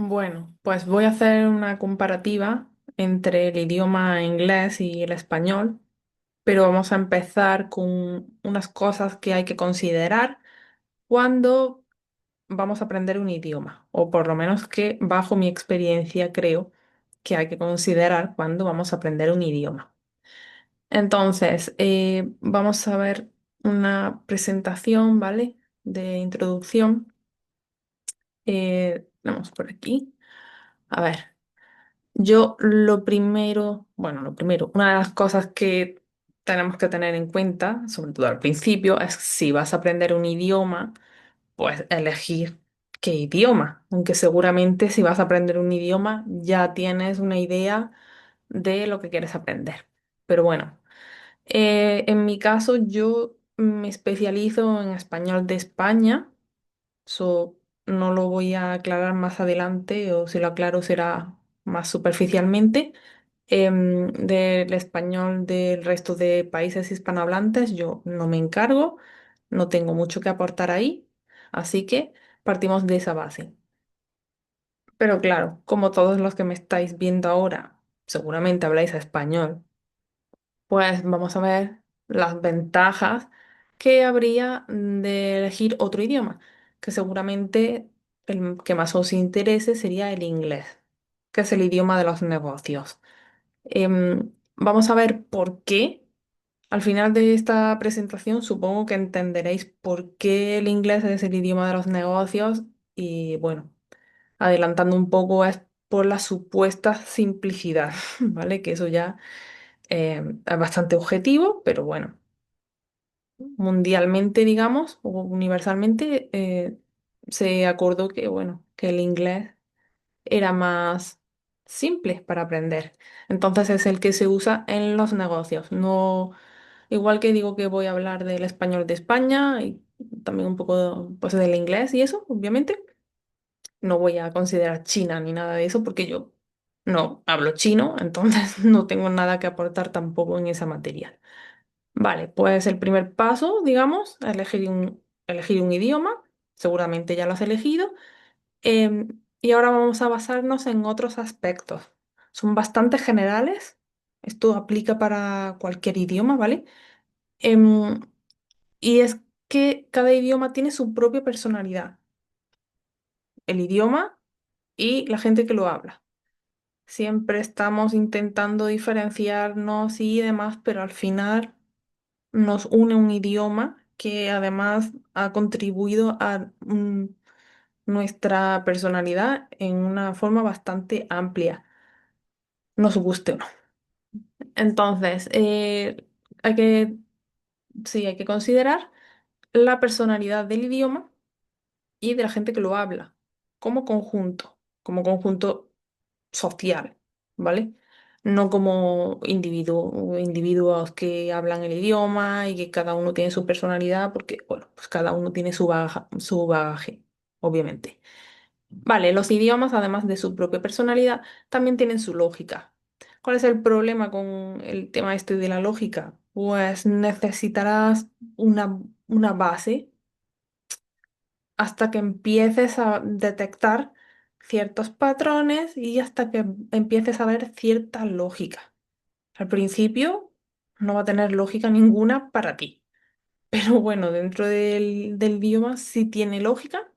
Bueno, pues voy a hacer una comparativa entre el idioma inglés y el español, pero vamos a empezar con unas cosas que hay que considerar cuando vamos a aprender un idioma, o por lo menos que bajo mi experiencia creo que hay que considerar cuando vamos a aprender un idioma. Entonces, vamos a ver una presentación, ¿vale? De introducción. Vamos por aquí. A ver. Yo lo primero, bueno, lo primero, una de las cosas que tenemos que tener en cuenta, sobre todo al principio, es si vas a aprender un idioma, pues elegir qué idioma, aunque seguramente si vas a aprender un idioma ya tienes una idea de lo que quieres aprender. Pero bueno, en mi caso yo me especializo en español de España, eso no lo voy a aclarar más adelante o si lo aclaro será más superficialmente. Del español del resto de países hispanohablantes yo no me encargo, no tengo mucho que aportar ahí, así que partimos de esa base. Pero claro, como todos los que me estáis viendo ahora seguramente habláis español, pues vamos a ver las ventajas que habría de elegir otro idioma, que seguramente el que más os interese sería el inglés, que es el idioma de los negocios. Vamos a ver por qué. Al final de esta presentación supongo que entenderéis por qué el inglés es el idioma de los negocios y bueno, adelantando un poco es por la supuesta simplicidad, ¿vale? Que eso ya es bastante objetivo, pero bueno, mundialmente, digamos, o universalmente, se acordó que, bueno, que el inglés era más simple para aprender. Entonces es el que se usa en los negocios. No, igual que digo que voy a hablar del español de España y también un poco pues, del inglés y eso, obviamente. No voy a considerar China ni nada de eso porque yo no hablo chino, entonces no tengo nada que aportar tampoco en esa materia. Vale, pues el primer paso, digamos, elegir un idioma. Seguramente ya lo has elegido. Y ahora vamos a basarnos en otros aspectos. Son bastante generales. Esto aplica para cualquier idioma, ¿vale? Em, y es que cada idioma tiene su propia personalidad. El idioma y la gente que lo habla. Siempre estamos intentando diferenciarnos y demás, pero al final nos une un idioma que además ha contribuido a nuestra personalidad en una forma bastante amplia, nos guste o no. Entonces, hay que, sí, hay que considerar la personalidad del idioma y de la gente que lo habla como conjunto social, ¿vale? No como individuos que hablan el idioma y que cada uno tiene su personalidad, porque, bueno, pues cada uno tiene su bagaje, obviamente. Vale, los idiomas, además de su propia personalidad, también tienen su lógica. ¿Cuál es el problema con el tema este de la lógica? Pues necesitarás una base hasta que empieces a detectar ciertos patrones y hasta que empieces a ver cierta lógica. Al principio no va a tener lógica ninguna para ti, pero bueno, dentro del idioma sí tiene lógica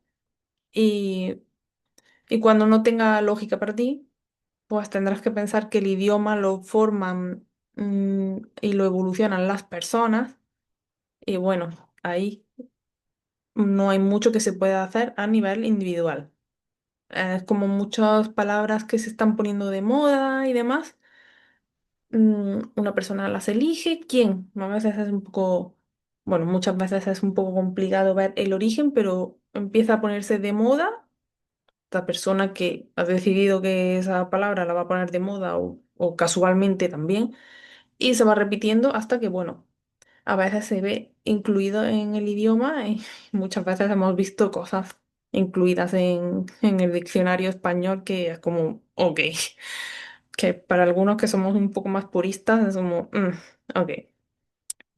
y, y cuando no tenga lógica para ti, pues tendrás que pensar que el idioma lo forman y lo evolucionan las personas y bueno, ahí no hay mucho que se pueda hacer a nivel individual. Es como muchas palabras que se están poniendo de moda y demás, una persona las elige. ¿Quién? A veces es un poco, bueno, muchas veces es un poco complicado ver el origen, pero empieza a ponerse de moda. La persona que ha decidido que esa palabra la va a poner de moda o casualmente también, y se va repitiendo hasta que, bueno, a veces se ve incluido en el idioma y muchas veces hemos visto cosas incluidas en el diccionario español que es como, ok, que para algunos que somos un poco más puristas es como, ok.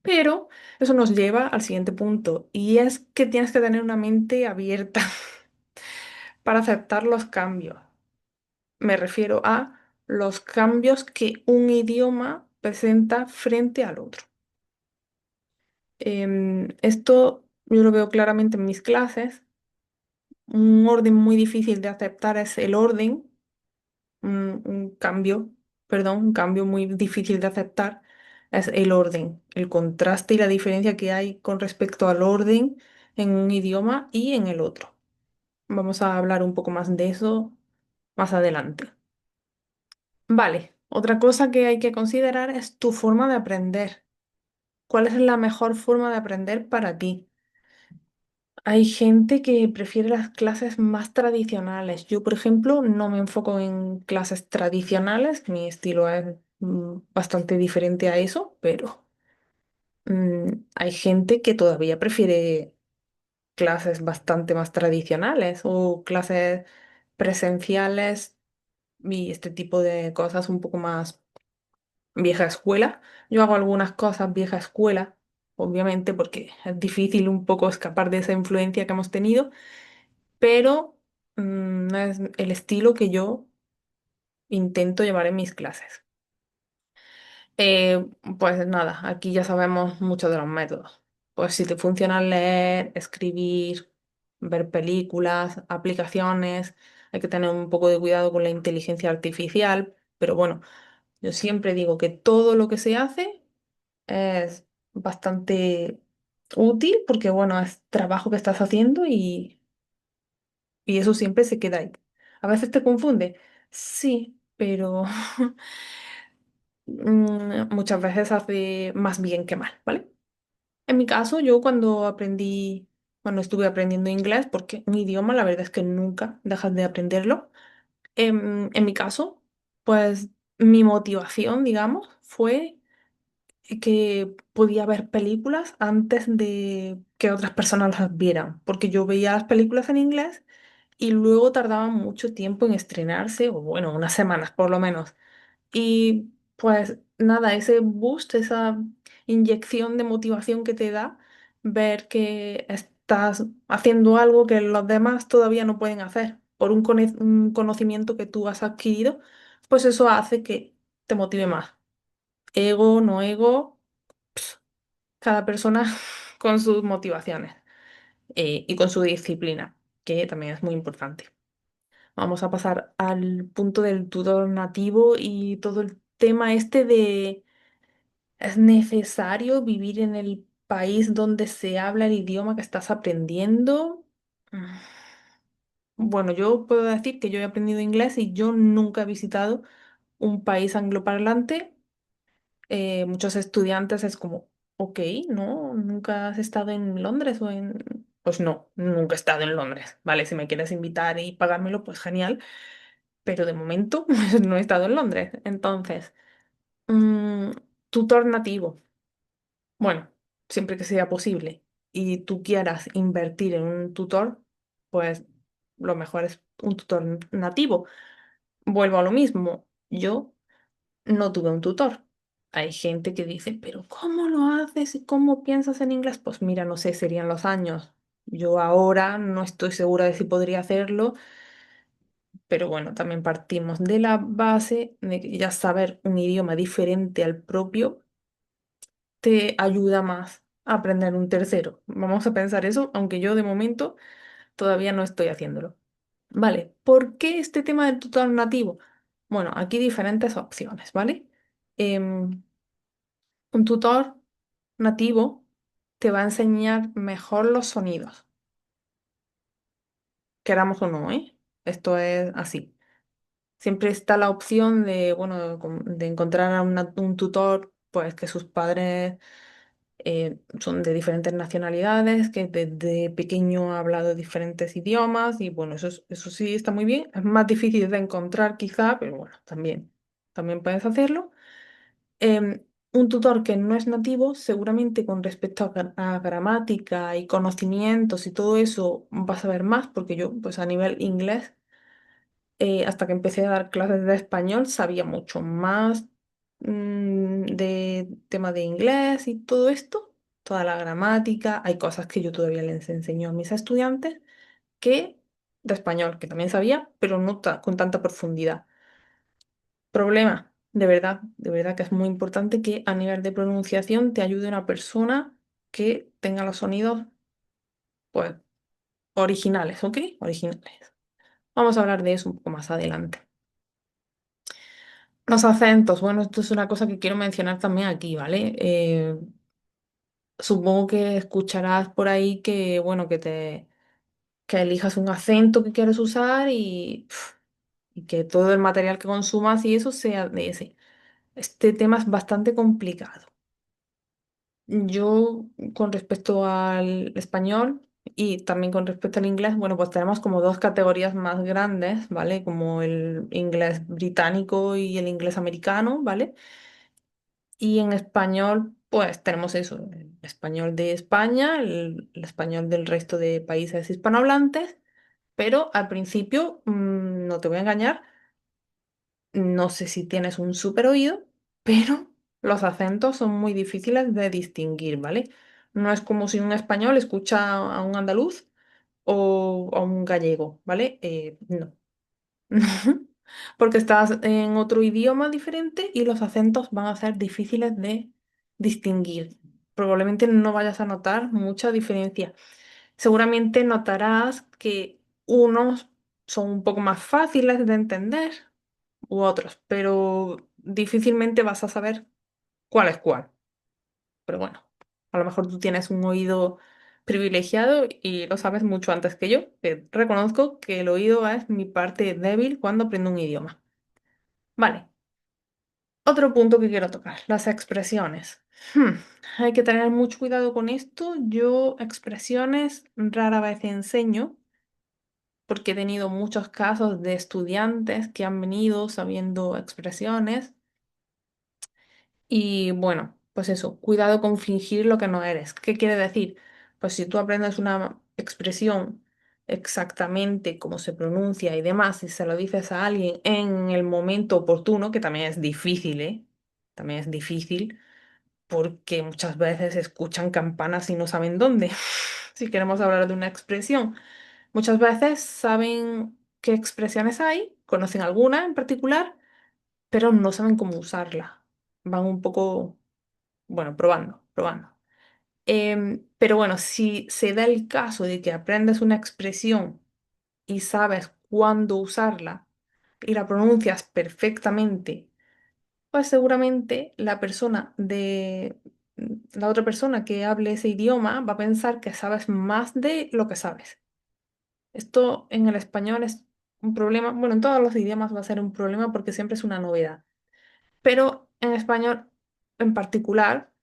Pero eso nos lleva al siguiente punto y es que tienes que tener una mente abierta para aceptar los cambios. Me refiero a los cambios que un idioma presenta frente al otro. Esto yo lo veo claramente en mis clases. Un orden muy difícil de aceptar es el orden, un cambio, perdón, un cambio muy difícil de aceptar es el orden, el contraste y la diferencia que hay con respecto al orden en un idioma y en el otro. Vamos a hablar un poco más de eso más adelante. Vale, otra cosa que hay que considerar es tu forma de aprender. ¿Cuál es la mejor forma de aprender para ti? Hay gente que prefiere las clases más tradicionales. Yo, por ejemplo, no me enfoco en clases tradicionales. Mi estilo es bastante diferente a eso, pero hay gente que todavía prefiere clases bastante más tradicionales o clases presenciales y este tipo de cosas un poco más vieja escuela. Yo hago algunas cosas vieja escuela, obviamente, porque es difícil un poco escapar de esa influencia que hemos tenido, pero no es el estilo que yo intento llevar en mis clases. Eh, pues nada, aquí ya sabemos mucho de los métodos. Pues si te funciona leer, escribir, ver películas, aplicaciones, hay que tener un poco de cuidado con la inteligencia artificial, pero bueno, yo siempre digo que todo lo que se hace es bastante útil porque bueno, es trabajo que estás haciendo y eso siempre se queda ahí. A veces te confunde, sí, pero muchas veces hace más bien que mal, ¿vale? En mi caso, yo cuando estuve aprendiendo inglés, porque un idioma, la verdad es que nunca dejas de aprenderlo, en mi caso, pues mi motivación, digamos, fue que podía ver películas antes de que otras personas las vieran, porque yo veía las películas en inglés y luego tardaban mucho tiempo en estrenarse, o bueno, unas semanas por lo menos. Y pues nada, ese boost, esa inyección de motivación que te da ver que estás haciendo algo que los demás todavía no pueden hacer por un conocimiento que tú has adquirido, pues eso hace que te motive más. Ego, no ego, cada persona con sus motivaciones y con su disciplina, que también es muy importante. Vamos a pasar al punto del tutor nativo y todo el tema este de ¿es necesario vivir en el país donde se habla el idioma que estás aprendiendo? Mm. Bueno, yo puedo decir que yo he aprendido inglés y yo nunca he visitado un país angloparlante. Muchos estudiantes es como, ok, ¿no? ¿Nunca has estado en Londres o en...? Pues no, nunca he estado en Londres. Vale, si me quieres invitar y pagármelo, pues genial. Pero de momento no he estado en Londres. Entonces, mm, tutor nativo. Bueno, siempre que sea posible y tú quieras invertir en un tutor, pues lo mejor es un tutor nativo. Vuelvo a lo mismo. Yo no tuve un tutor. Hay gente que dice, pero ¿cómo lo haces y cómo piensas en inglés? Pues mira, no sé, serían los años. Yo ahora no estoy segura de si podría hacerlo, pero bueno, también partimos de la base de que ya saber un idioma diferente al propio te ayuda más a aprender un tercero. Vamos a pensar eso, aunque yo de momento todavía no estoy haciéndolo. Vale, ¿por qué este tema del tutor nativo? Bueno, aquí diferentes opciones, ¿vale? Em, un tutor nativo te va a enseñar mejor los sonidos, queramos o no, ¿eh? Esto es así. Siempre está la opción de, bueno, de encontrar a un tutor, pues que sus padres son de diferentes nacionalidades, que desde pequeño ha hablado diferentes idiomas y bueno, eso sí está muy bien. Es más difícil de encontrar quizá, pero bueno, también puedes hacerlo. Un tutor que no es nativo, seguramente con respecto a gramática y conocimientos y todo eso vas a ver más, porque yo pues a nivel inglés hasta que empecé a dar clases de español, sabía mucho más de tema de inglés y todo esto, toda la gramática. Hay cosas que yo todavía les enseño a mis estudiantes que de español, que también sabía, pero no con tanta profundidad. Problema, de verdad que es muy importante que a nivel de pronunciación te ayude una persona que tenga los sonidos, pues, originales, ¿ok? Originales. Vamos a hablar de eso un poco más adelante. Los acentos, bueno, esto es una cosa que quiero mencionar también aquí, ¿vale? Supongo que escucharás por ahí que, bueno, que elijas un acento que quieres usar y que todo el material que consumas y eso sea de ese. Este tema es bastante complicado. Yo, con respecto al español y también con respecto al inglés, bueno, pues tenemos como dos categorías más grandes, ¿vale? Como el inglés británico y el inglés americano, ¿vale? Y en español, pues tenemos eso, el español de España, el español del resto de países hispanohablantes, pero al principio, no te voy a engañar, no sé si tienes un súper oído, pero los acentos son muy difíciles de distinguir, ¿vale? No es como si un español escucha a un andaluz o a un gallego, ¿vale? No. Porque estás en otro idioma diferente y los acentos van a ser difíciles de distinguir. Probablemente no vayas a notar mucha diferencia. Seguramente notarás que unos son un poco más fáciles de entender u otros, pero difícilmente vas a saber cuál es cuál. Pero bueno, a lo mejor tú tienes un oído privilegiado y lo sabes mucho antes que yo, que reconozco que el oído es mi parte débil cuando aprendo un idioma. Vale, otro punto que quiero tocar, las expresiones. Hmm, Hay que tener mucho cuidado con esto. Yo expresiones rara vez enseño porque he tenido muchos casos de estudiantes que han venido sabiendo expresiones. Y bueno, pues eso, cuidado con fingir lo que no eres. ¿Qué quiere decir? Pues si tú aprendes una expresión exactamente cómo se pronuncia y demás, y se lo dices a alguien en el momento oportuno, que también es difícil, ¿eh? También es difícil, porque muchas veces escuchan campanas y no saben dónde. Si queremos hablar de una expresión, muchas veces saben qué expresiones hay, conocen alguna en particular, pero no saben cómo usarla. Van un poco, bueno, probando. Pero bueno, si se da el caso de que aprendes una expresión y sabes cuándo usarla y la pronuncias perfectamente, pues seguramente la otra persona que hable ese idioma va a pensar que sabes más de lo que sabes. Esto en el español es un problema, bueno, en todos los idiomas va a ser un problema porque siempre es una novedad, pero en español en particular,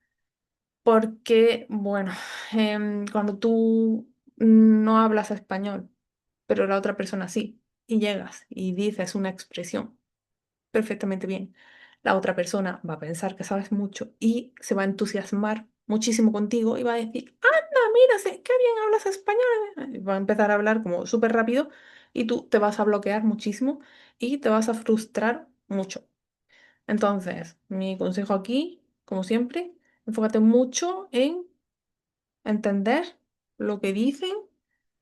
porque, bueno, cuando tú no hablas español, pero la otra persona sí, y llegas y dices una expresión perfectamente bien, la otra persona va a pensar que sabes mucho y se va a entusiasmar muchísimo contigo y va a decir, anda, mira, qué bien hablas español. Y va a empezar a hablar como súper rápido y tú te vas a bloquear muchísimo y te vas a frustrar mucho. Entonces, mi consejo aquí, como siempre, enfócate mucho en entender lo que dicen,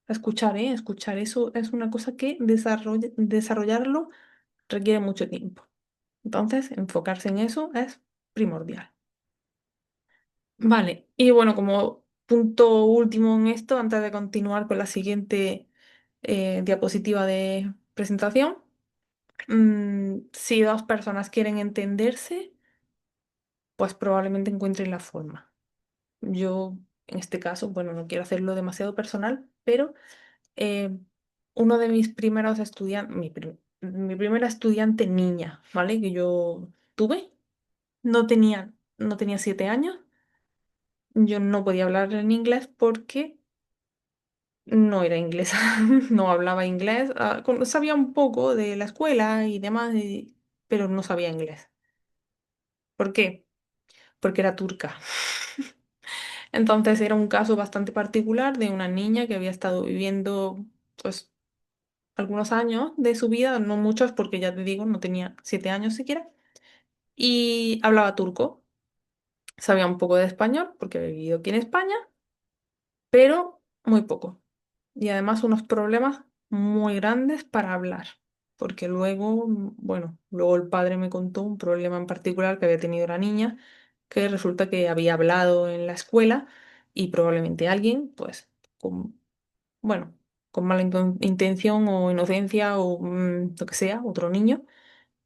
escuchar, ¿eh? Escuchar, eso es una cosa que desarrollarlo requiere mucho tiempo. Entonces, enfocarse en eso es primordial. Vale, y bueno, como punto último en esto, antes de continuar con la siguiente diapositiva de presentación, si dos personas quieren entenderse, pues probablemente encuentren la forma. Yo, en este caso, bueno, no quiero hacerlo demasiado personal, pero eh, uno de mis primeros estudiantes, mi primera estudiante niña, ¿vale? Que yo tuve, no tenía 7 años. Yo no podía hablar en inglés porque no era inglesa, no hablaba inglés. Sabía un poco de la escuela y demás, pero no sabía inglés. ¿Por qué? Porque era turca. Entonces era un caso bastante particular de una niña que había estado viviendo, pues, algunos años de su vida, no muchos porque ya te digo, no tenía 7 años siquiera, y hablaba turco. Sabía un poco de español porque había vivido aquí en España, pero muy poco. Y además unos problemas muy grandes para hablar. Porque luego, bueno, luego el padre me contó un problema en particular que había tenido la niña, que resulta que había hablado en la escuela y probablemente alguien, pues, con, bueno, con mala intención o inocencia o lo que sea, otro niño,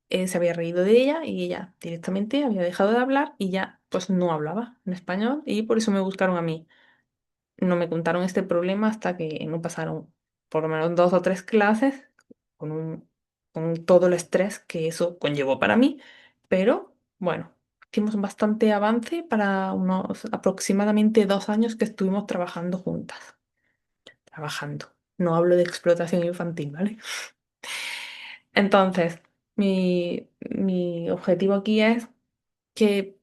se había reído de ella y ella directamente había dejado de hablar y ya, pues, no hablaba en español y por eso me buscaron a mí. No me contaron este problema hasta que no pasaron por lo menos 2 o 3 clases con todo el estrés que eso conllevó para mí. Pero bueno, hicimos bastante avance para unos aproximadamente 2 años que estuvimos trabajando juntas. Trabajando. No hablo de explotación infantil, ¿vale? Entonces, mi objetivo aquí es que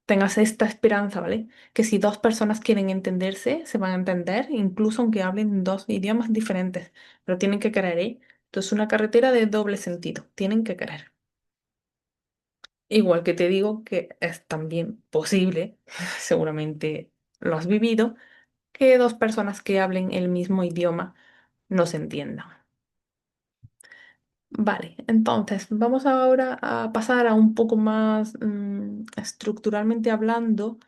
tengas esta esperanza, ¿vale? Que si dos personas quieren entenderse, se van a entender, incluso aunque hablen dos idiomas diferentes, pero tienen que querer, ¿eh? Esto es una carretera de doble sentido, tienen que querer. Igual que te digo que es también posible, seguramente lo has vivido, que dos personas que hablen el mismo idioma no se entiendan. Vale, entonces vamos ahora a pasar a un poco más estructuralmente hablando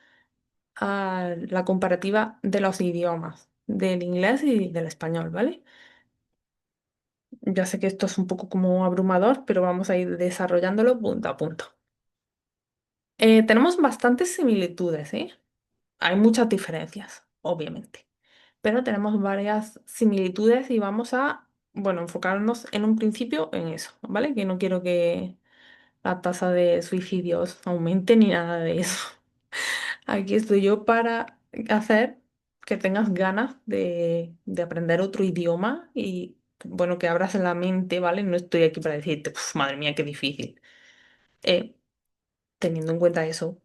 a la comparativa de los idiomas, del inglés y del español, ¿vale? Ya sé que esto es un poco como abrumador, pero vamos a ir desarrollándolo punto a punto. Tenemos bastantes similitudes, ¿eh? Hay muchas diferencias, obviamente, pero tenemos varias similitudes y vamos a, bueno, enfocarnos en un principio en eso, ¿vale? Que no quiero que la tasa de suicidios aumente ni nada de eso. Aquí estoy yo para hacer que tengas ganas de aprender otro idioma y, bueno, que abras la mente, ¿vale? No estoy aquí para decirte, "Uf, madre mía, qué difícil". Eh, Teniendo en cuenta eso,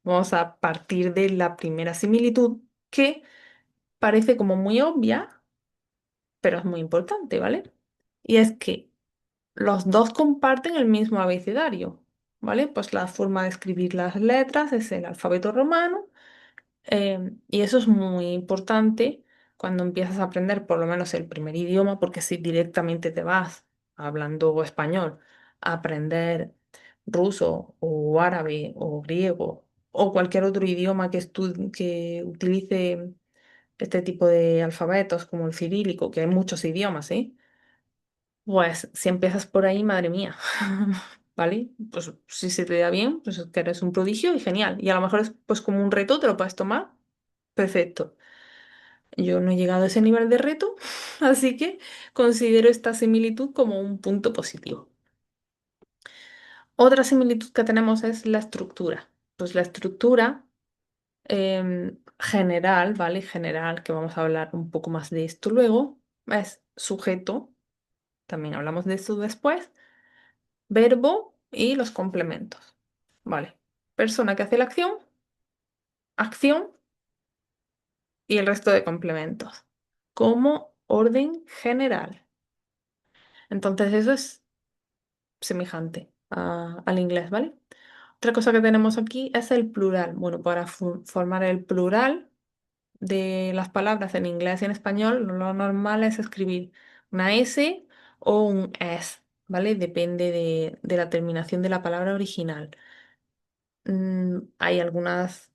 vamos a partir de la primera similitud que parece como muy obvia, pero es muy importante, ¿vale? Y es que los dos comparten el mismo abecedario, ¿vale? Pues la forma de escribir las letras es el alfabeto romano. Y eso es muy importante cuando empiezas a aprender por lo menos el primer idioma, porque si directamente te vas hablando español a aprender ruso o árabe o griego o cualquier otro idioma que utilice este tipo de alfabetos como el cirílico, que hay muchos idiomas, ¿eh? Pues si empiezas por ahí, madre mía, ¿vale? Pues si se te da bien, pues es que eres un prodigio y genial. Y a lo mejor es pues como un reto, te lo puedes tomar. Perfecto. Yo no he llegado a ese nivel de reto, así que considero esta similitud como un punto positivo. Otra similitud que tenemos es la estructura. Pues la estructura general, ¿vale? General, que vamos a hablar un poco más de esto luego, es sujeto, también hablamos de esto después, verbo y los complementos, ¿vale? Persona que hace la acción, acción y el resto de complementos, como orden general. Entonces eso es semejante al inglés, ¿vale? Otra cosa que tenemos aquí es el plural. Bueno, para formar el plural de las palabras en inglés y en español, lo normal es escribir una S o un S, ¿vale? Depende de la terminación de la palabra original. Hay algunos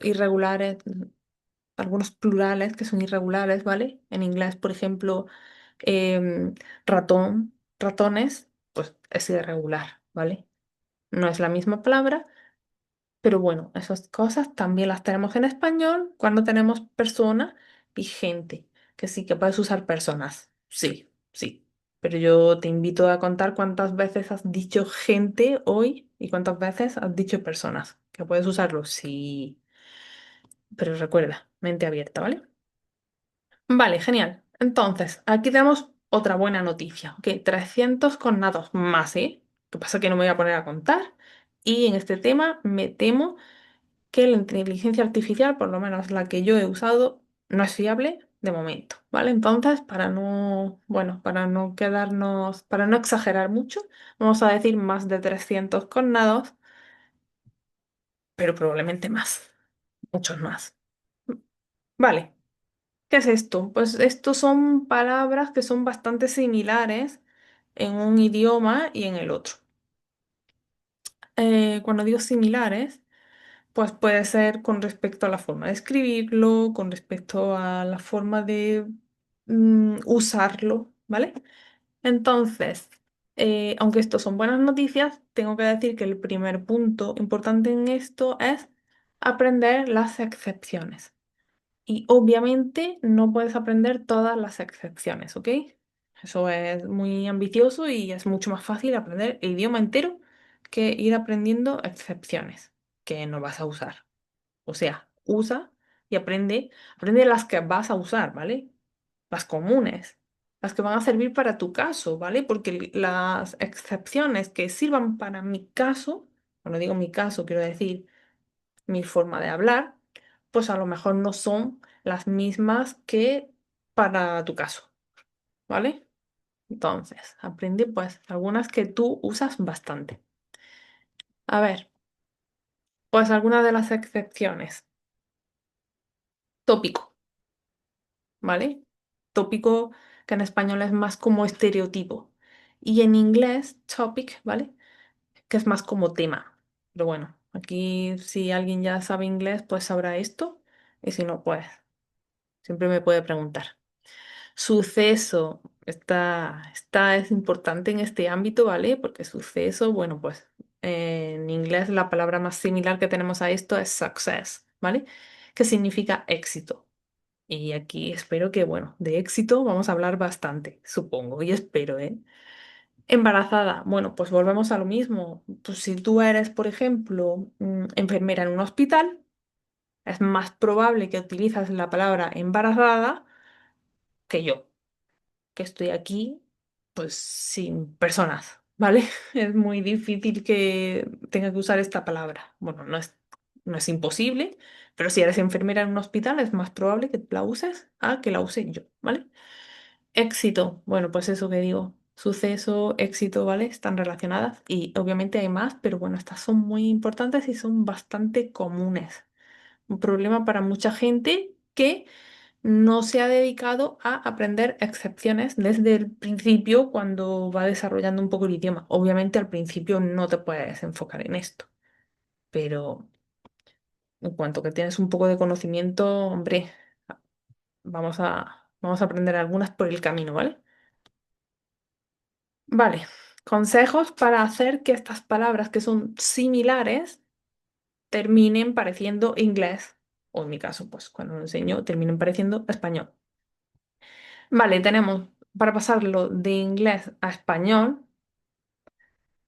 irregulares, algunos plurales que son irregulares, ¿vale? En inglés, por ejemplo, ratón, ratones, pues es irregular, ¿vale? No es la misma palabra, pero bueno, esas cosas también las tenemos en español cuando tenemos persona y gente, que sí que puedes usar personas, sí, sí. Pero yo te invito a contar cuántas veces has dicho gente hoy y cuántas veces has dicho personas, que puedes usarlo, sí, pero recuerda, mente abierta, ¿vale? Vale, genial. Entonces, aquí tenemos otra buena noticia. Ok, 300 connados más, ¿eh? Lo que pasa es que no me voy a poner a contar. Y en este tema me temo que la inteligencia artificial, por lo menos la que yo he usado, no es fiable de momento, ¿vale? Entonces, para no, bueno, para no quedarnos, para no exagerar mucho, vamos a decir más de 300 connados, pero probablemente más, muchos más. Vale. ¿Qué es esto? Pues estos son palabras que son bastante similares en un idioma y en el otro. Cuando digo similares, pues puede ser con respecto a la forma de escribirlo, con respecto a la forma de usarlo, ¿vale? Entonces, aunque esto son buenas noticias, tengo que decir que el primer punto importante en esto es aprender las excepciones. Y obviamente no puedes aprender todas las excepciones, ¿ok? Eso es muy ambicioso y es mucho más fácil aprender el idioma entero que ir aprendiendo excepciones que no vas a usar. O sea, usa y aprende las que vas a usar, ¿vale? Las comunes, las que van a servir para tu caso, ¿vale? Porque las excepciones que sirvan para mi caso, cuando digo mi caso, quiero decir mi forma de hablar, pues a lo mejor no son las mismas que para tu caso, ¿vale? Entonces, aprende pues algunas que tú usas bastante. A ver, pues algunas de las excepciones. Tópico, ¿vale? Tópico que en español es más como estereotipo. Y en inglés, topic, ¿vale? Que es más como tema. Pero bueno, aquí si alguien ya sabe inglés, pues sabrá esto. Y si no, pues siempre me puede preguntar. Suceso. Esta es importante en este ámbito, ¿vale? Porque suceso, bueno, pues en inglés la palabra más similar que tenemos a esto es success, ¿vale? Que significa éxito. Y aquí espero que, bueno, de éxito vamos a hablar bastante, supongo, y espero, ¿eh? Embarazada. Bueno, pues volvemos a lo mismo. Pues si tú eres, por ejemplo, enfermera en un hospital, es más probable que utilizas la palabra embarazada que yo, que estoy aquí, pues sin personas, ¿vale? Es muy difícil que tenga que usar esta palabra. Bueno, no es imposible, pero si eres enfermera en un hospital es más probable que la uses a que la use yo, ¿vale? Éxito, bueno, pues eso que digo, suceso, éxito, ¿vale? Están relacionadas y obviamente hay más, pero bueno, estas son muy importantes y son bastante comunes. Un problema para mucha gente que no se ha dedicado a aprender excepciones desde el principio cuando va desarrollando un poco el idioma. Obviamente al principio no te puedes enfocar en esto, pero en cuanto que tienes un poco de conocimiento, hombre, vamos a aprender algunas por el camino, ¿vale? Vale, consejos para hacer que estas palabras que son similares terminen pareciendo inglés, o en mi caso, pues cuando lo enseño, terminen pareciendo español. Vale, tenemos para pasarlo de inglés a español,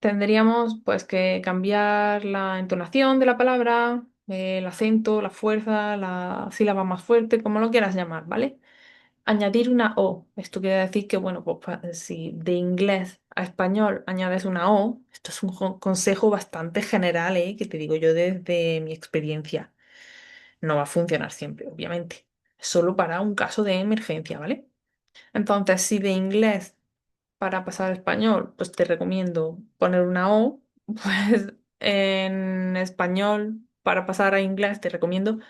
tendríamos pues que cambiar la entonación de la palabra, el acento, la fuerza, la sílaba más fuerte, como lo quieras llamar, ¿vale? Añadir una O. Esto quiere decir que, bueno, pues si de inglés a español añades una O, esto es un consejo bastante general, ¿eh? Que te digo yo desde mi experiencia. No va a funcionar siempre, obviamente. Solo para un caso de emergencia, ¿vale? Entonces, si de inglés para pasar a español, pues te recomiendo poner una O, pues en español para pasar a inglés te recomiendo,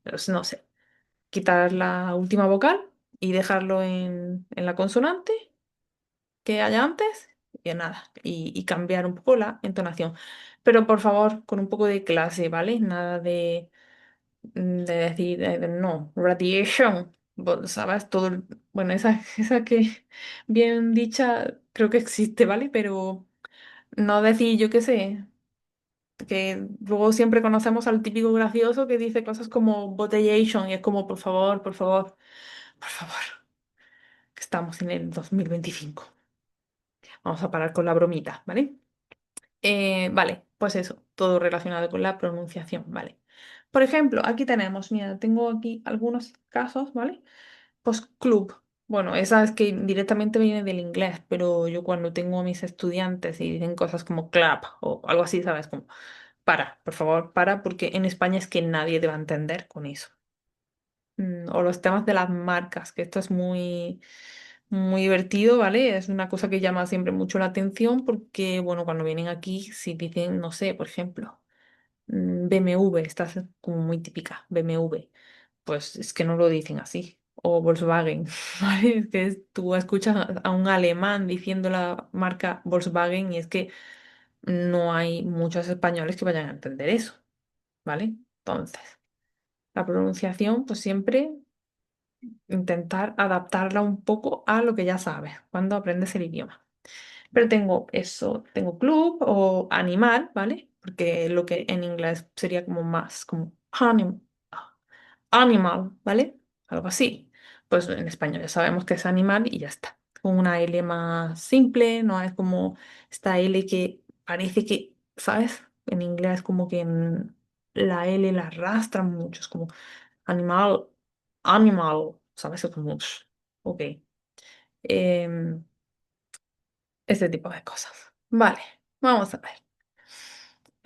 pues, no sé, quitar la última vocal y dejarlo en la consonante que haya antes y nada, y cambiar un poco la entonación. Pero por favor, con un poco de clase, ¿vale? Nada de decir, no, radiation, ¿sabes? Todo, bueno, esa que bien dicha creo que existe, ¿vale? Pero no decir, yo qué sé, que luego siempre conocemos al típico gracioso que dice cosas como botellation y es como, por favor, que estamos en el 2025. Vamos a parar con la bromita, ¿vale? Vale, pues eso, todo relacionado con la pronunciación, ¿vale? Por ejemplo, aquí tenemos, mira, tengo aquí algunos casos, ¿vale? Pues club. Bueno, esa es que directamente viene del inglés, pero yo cuando tengo a mis estudiantes y dicen cosas como club o algo así, ¿sabes? Como, para, por favor, para, porque en España es que nadie te va a entender con eso. O los temas de las marcas, que esto es muy divertido, ¿vale? Es una cosa que llama siempre mucho la atención porque, bueno, cuando vienen aquí, si dicen, no sé, por ejemplo, BMW, esta es como muy típica, BMW, pues es que no lo dicen así. o Volkswagen, ¿vale? Es que tú escuchas a un alemán diciendo la marca Volkswagen y es que no hay muchos españoles que vayan a entender eso, ¿vale? Entonces, la pronunciación, pues siempre intentar adaptarla un poco a lo que ya sabes cuando aprendes el idioma. Pero tengo eso, tengo club o animal, ¿vale? Porque lo que en inglés sería como más, como animal, ¿vale? Algo así. Pues en español ya sabemos que es animal y ya está. Con una L más simple, no es como esta L que parece que, ¿sabes? En inglés como que la L la arrastran mucho, es como animal, animal, ¿sabes? Es como, ok. Em, este tipo de cosas. Vale, vamos a ver.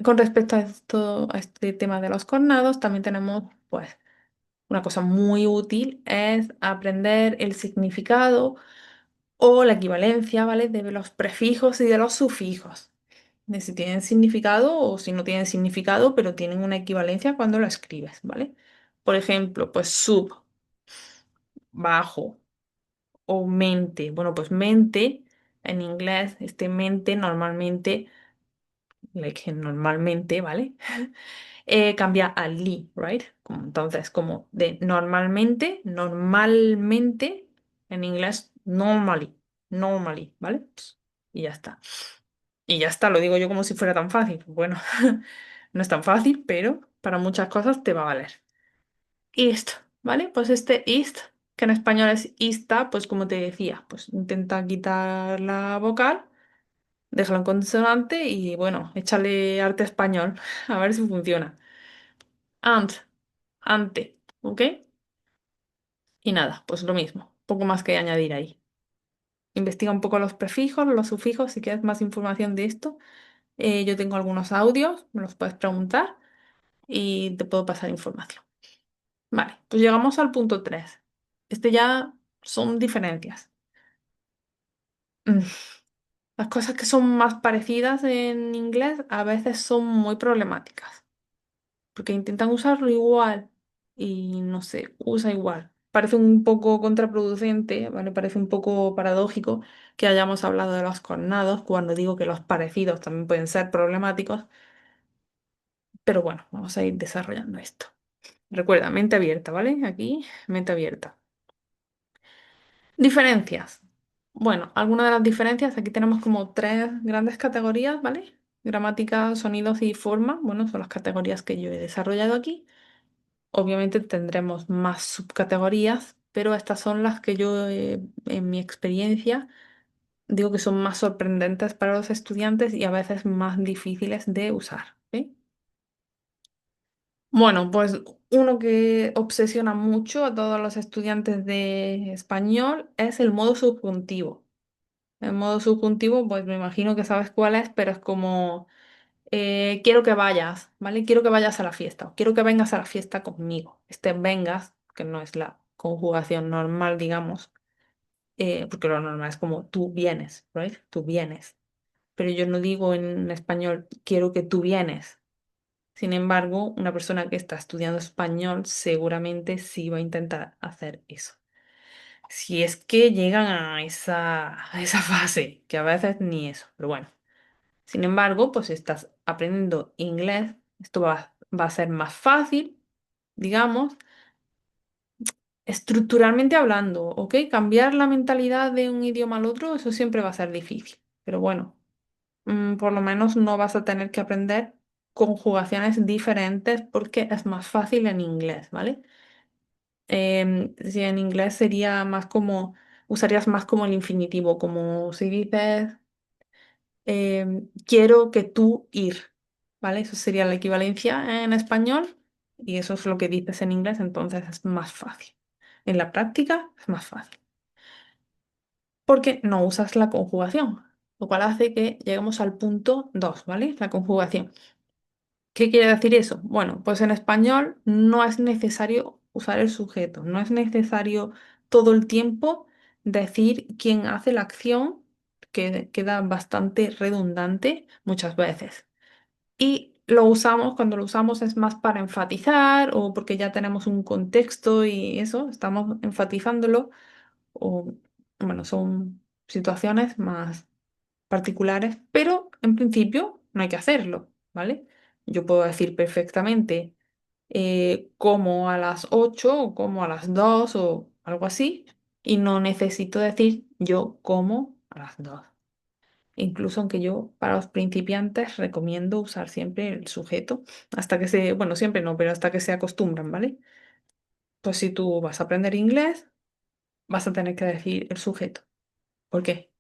Con respecto a esto, a este tema de los cornados, también tenemos, pues, una cosa muy útil es aprender el significado o la equivalencia, ¿vale? De los prefijos y de los sufijos. De si tienen significado o si no tienen significado, pero tienen una equivalencia cuando lo escribes, ¿vale? Por ejemplo, pues sub, bajo o mente. Bueno, pues mente en inglés, este mente normalmente, normalmente, ¿vale? Cambia a li, right? Entonces, como de normalmente, normalmente, en inglés, normally, normally, ¿vale? Y ya está. Y ya está, lo digo yo como si fuera tan fácil. Bueno, no es tan fácil, pero para muchas cosas te va a valer. East, ¿vale? Pues este east, que en español es ista, pues como te decía, pues intenta quitar la vocal, déjalo en consonante y bueno, échale arte español, a ver si funciona. Ant, ante, ¿ok? Y nada, pues lo mismo, poco más que añadir ahí. Investiga un poco los prefijos, los sufijos, si quieres más información de esto. Yo tengo algunos audios, me los puedes preguntar y te puedo pasar información. Vale, pues llegamos al punto 3. Este ya son diferencias. Mm, Las cosas que son más parecidas en inglés a veces son muy problemáticas, porque intentan usarlo igual y no sé, usa igual. Parece un poco contraproducente, ¿vale? Parece un poco paradójico que hayamos hablado de los cornados cuando digo que los parecidos también pueden ser problemáticos, pero bueno, vamos a ir desarrollando esto. Recuerda, mente abierta, ¿vale? Aquí, mente abierta. Diferencias. Bueno, algunas de las diferencias, aquí tenemos como tres grandes categorías, ¿vale? Gramática, sonidos y forma. Bueno, son las categorías que yo he desarrollado aquí. Obviamente tendremos más subcategorías, pero estas son las que yo, en mi experiencia, digo que son más sorprendentes para los estudiantes y a veces más difíciles de usar. ¿Ok? Bueno, pues uno que obsesiona mucho a todos los estudiantes de español es el modo subjuntivo. El modo subjuntivo, pues me imagino que sabes cuál es, pero es como quiero que vayas, ¿vale? Quiero que vayas a la fiesta, o quiero que vengas a la fiesta conmigo. Este vengas, que no es la conjugación normal, digamos, porque lo normal es como tú vienes, ¿right? Tú vienes. Pero yo no digo en español quiero que tú vienes. Sin embargo, una persona que está estudiando español seguramente sí va a intentar hacer eso. Si es que llegan a esa fase, que a veces ni eso, pero bueno. Sin embargo, pues si estás aprendiendo inglés, esto va a ser más fácil, digamos, estructuralmente hablando, ¿ok? Cambiar la mentalidad de un idioma al otro, eso siempre va a ser difícil. Pero bueno, por lo menos no vas a tener que aprender conjugaciones diferentes porque es más fácil en inglés, ¿vale? Si en inglés sería más como, usarías más como el infinitivo, como si dices quiero que tú ir, ¿vale? Eso sería la equivalencia en español y eso es lo que dices en inglés, entonces es más fácil. En la práctica es más fácil porque no usas la conjugación, lo cual hace que lleguemos al punto 2, ¿vale? La conjugación. ¿Qué quiere decir eso? Bueno, pues en español no es necesario usar el sujeto, no es necesario todo el tiempo decir quién hace la acción, que queda bastante redundante muchas veces. Y lo usamos, cuando lo usamos es más para enfatizar o porque ya tenemos un contexto y eso, estamos enfatizándolo o, bueno, son situaciones más particulares, pero en principio no hay que hacerlo, ¿vale? Yo puedo decir perfectamente como a las 8 o como a las 2 o algo así y no necesito decir yo como a las 2. Incluso aunque yo para los principiantes recomiendo usar siempre el sujeto hasta que se, bueno, siempre no, pero hasta que se acostumbran, ¿vale? Pues si tú vas a aprender inglés, vas a tener que decir el sujeto. ¿Por qué?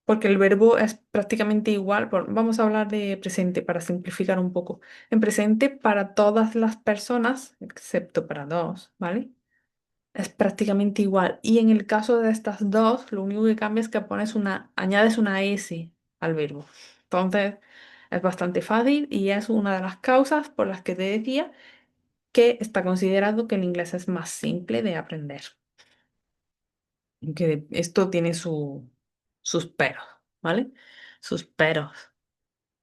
Porque el verbo es prácticamente igual. Vamos a hablar de presente para simplificar un poco. En presente para todas las personas, excepto para dos, ¿vale? Es prácticamente igual. Y en el caso de estas dos, lo único que cambia es que añades una S al verbo. Entonces, es bastante fácil y es una de las causas por las que te decía que está considerado que el inglés es más simple de aprender. Que esto tiene sus peros, ¿vale? Sus peros.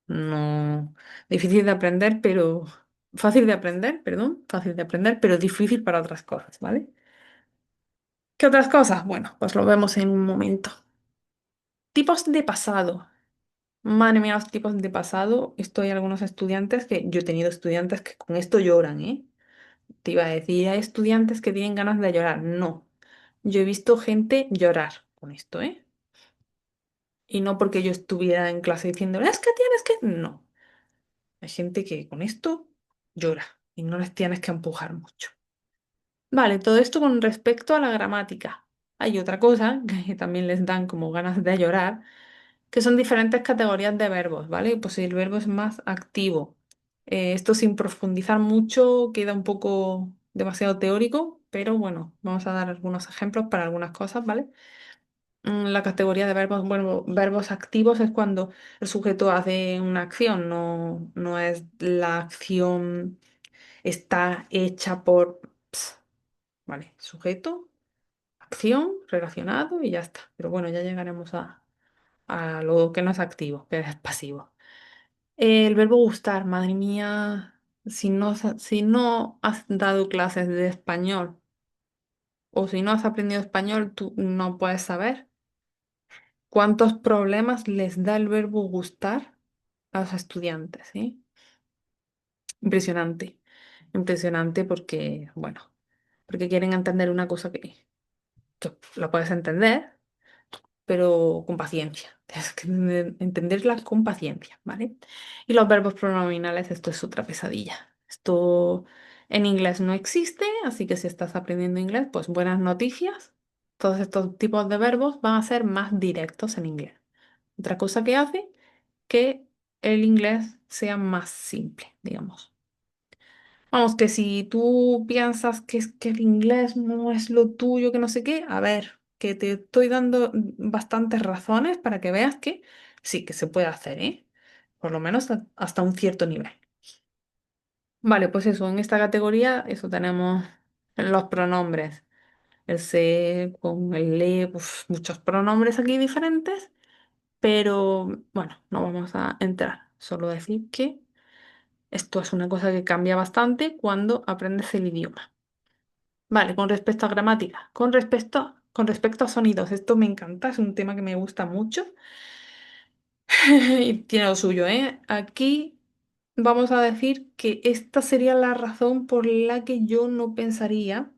No, difícil de aprender, pero fácil de aprender, perdón, fácil de aprender, pero difícil para otras cosas, ¿vale? ¿Qué otras cosas? Bueno, pues lo vemos en un momento. Tipos de pasado. Madre mía, los tipos de pasado. Esto hay algunos estudiantes que yo he tenido estudiantes que con esto lloran, ¿eh? Te iba a decir, hay estudiantes que tienen ganas de llorar. No, yo he visto gente llorar con esto, ¿eh? Y no porque yo estuviera en clase diciendo, es que tienes que... No, hay gente que con esto llora y no les tienes que empujar mucho. Vale, todo esto con respecto a la gramática. Hay otra cosa que también les dan como ganas de llorar, que son diferentes categorías de verbos, ¿vale? Pues si el verbo es más activo. Esto sin profundizar mucho queda un poco demasiado teórico, pero bueno, vamos a dar algunos ejemplos para algunas cosas, ¿vale? La categoría de verbos, bueno, verbos activos es cuando el sujeto hace una acción, no es la acción está hecha por, ¿vale? Sujeto, acción, relacionado y ya está. Pero bueno, ya llegaremos a lo que no es activo, que es pasivo. El verbo gustar, madre mía, si no has dado clases de español o si no has aprendido español, tú no puedes saber cuántos problemas les da el verbo gustar a los estudiantes, ¿sí? Impresionante, impresionante porque, bueno, porque quieren entender una cosa que la puedes entender, pero con paciencia. Tienes que entenderla con paciencia, ¿vale? Y los verbos pronominales, esto es otra pesadilla. Esto en inglés no existe, así que si estás aprendiendo inglés, pues buenas noticias. Todos estos tipos de verbos van a ser más directos en inglés. Otra cosa que hace que el inglés sea más simple, digamos. Vamos, que si tú piensas que es que el inglés no es lo tuyo, que no sé qué, a ver, que te estoy dando bastantes razones para que veas que sí, que se puede hacer, ¿eh? Por lo menos hasta un cierto nivel. Vale, pues eso, en esta categoría, eso tenemos los pronombres. El se con el le, uf, muchos pronombres aquí diferentes, pero bueno, no vamos a entrar. Solo decir que esto es una cosa que cambia bastante cuando aprendes el idioma. Vale, con respecto a gramática, con respecto a sonidos, esto me encanta, es un tema que me gusta mucho y tiene lo suyo, ¿eh? Aquí vamos a decir que esta sería la razón por la que yo no pensaría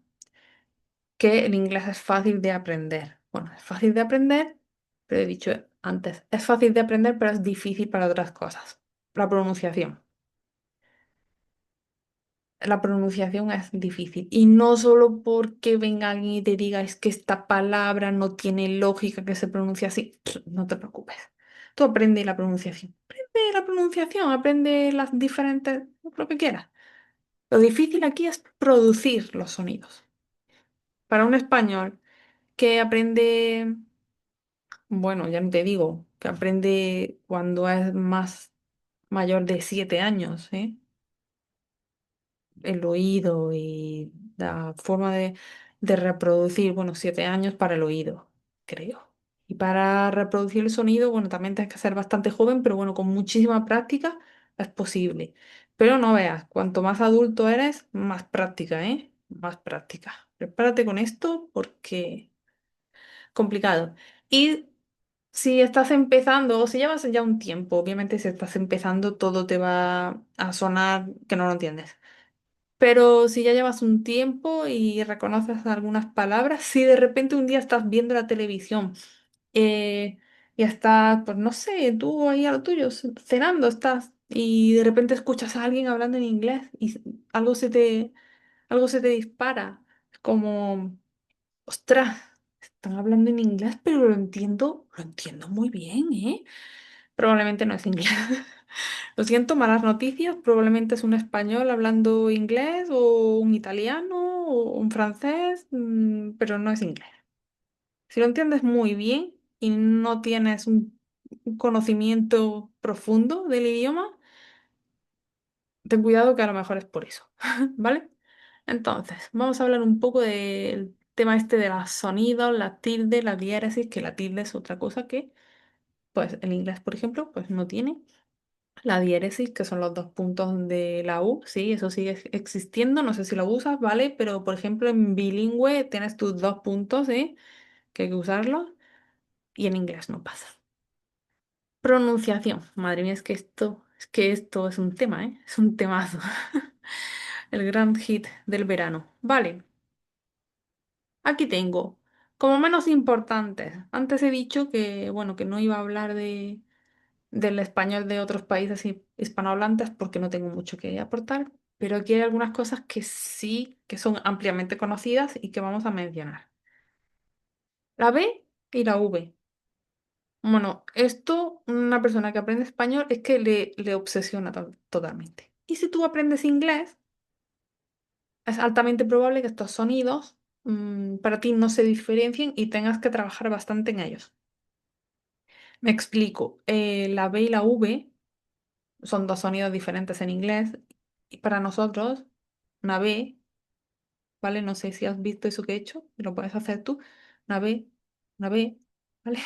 que el inglés es fácil de aprender. Bueno, es fácil de aprender, pero he dicho antes, es fácil de aprender, pero es difícil para otras cosas. La pronunciación. La pronunciación es difícil. Y no solo porque venga alguien y te diga es que esta palabra no tiene lógica que se pronuncia así. No te preocupes. Tú aprende la pronunciación. Aprende la pronunciación, aprende las diferentes, lo que quieras. Lo difícil aquí es producir los sonidos. Para un español que aprende, bueno, ya no te digo, que aprende cuando es más mayor de 7 años, ¿eh? El oído y la forma de reproducir, bueno, 7 años para el oído, creo. Y para reproducir el sonido, bueno, también tienes que ser bastante joven, pero bueno, con muchísima práctica es posible. Pero no veas, cuanto más adulto eres, más práctica, ¿eh? Más práctica. Prepárate con esto porque complicado. Y si estás empezando, o si llevas ya un tiempo, obviamente si estás empezando, todo te va a sonar que no lo entiendes. Pero si ya llevas un tiempo y reconoces algunas palabras, si de repente un día estás viendo la televisión eh, y estás, pues no sé, tú ahí a lo tuyo, cenando estás y de repente escuchas a alguien hablando en inglés y algo algo se te dispara. Es como, ostras, están hablando en inglés, pero lo entiendo muy bien, ¿eh? Probablemente no es inglés. Lo siento, malas noticias. Probablemente es un español hablando inglés o un italiano o un francés, pero no es inglés. Si lo entiendes muy bien y no tienes un conocimiento profundo del idioma, ten cuidado que a lo mejor es por eso, ¿vale? Entonces, vamos a hablar un poco del tema este de los sonidos, la tilde, la diéresis, que la tilde es otra cosa que, pues, el inglés, por ejemplo, pues no tiene. La diéresis, que son los dos puntos de la U, sí, eso sigue existiendo, no sé si lo usas, ¿vale? Pero, por ejemplo, en bilingüe tienes tus dos puntos, ¿eh? Que hay que usarlos, y en inglés no pasa. Pronunciación, madre mía, es que esto es un tema, ¿eh? Es un temazo. El gran hit del verano. Vale, aquí tengo, como menos importantes. Antes he dicho que, bueno, que no iba a hablar del español de otros países hispanohablantes porque no tengo mucho que aportar, pero aquí hay algunas cosas que sí, que son ampliamente conocidas y que vamos a mencionar. La B y la V. Bueno, esto, una persona que aprende español es que le obsesiona totalmente. Y si tú aprendes inglés, es altamente probable que estos sonidos para ti no se diferencien y tengas que trabajar bastante en ellos. Me explico. La B y la V son dos sonidos diferentes en inglés y para nosotros, una B, ¿vale? No sé si has visto eso que he hecho, lo puedes hacer tú. Una B, una B, ¿vale?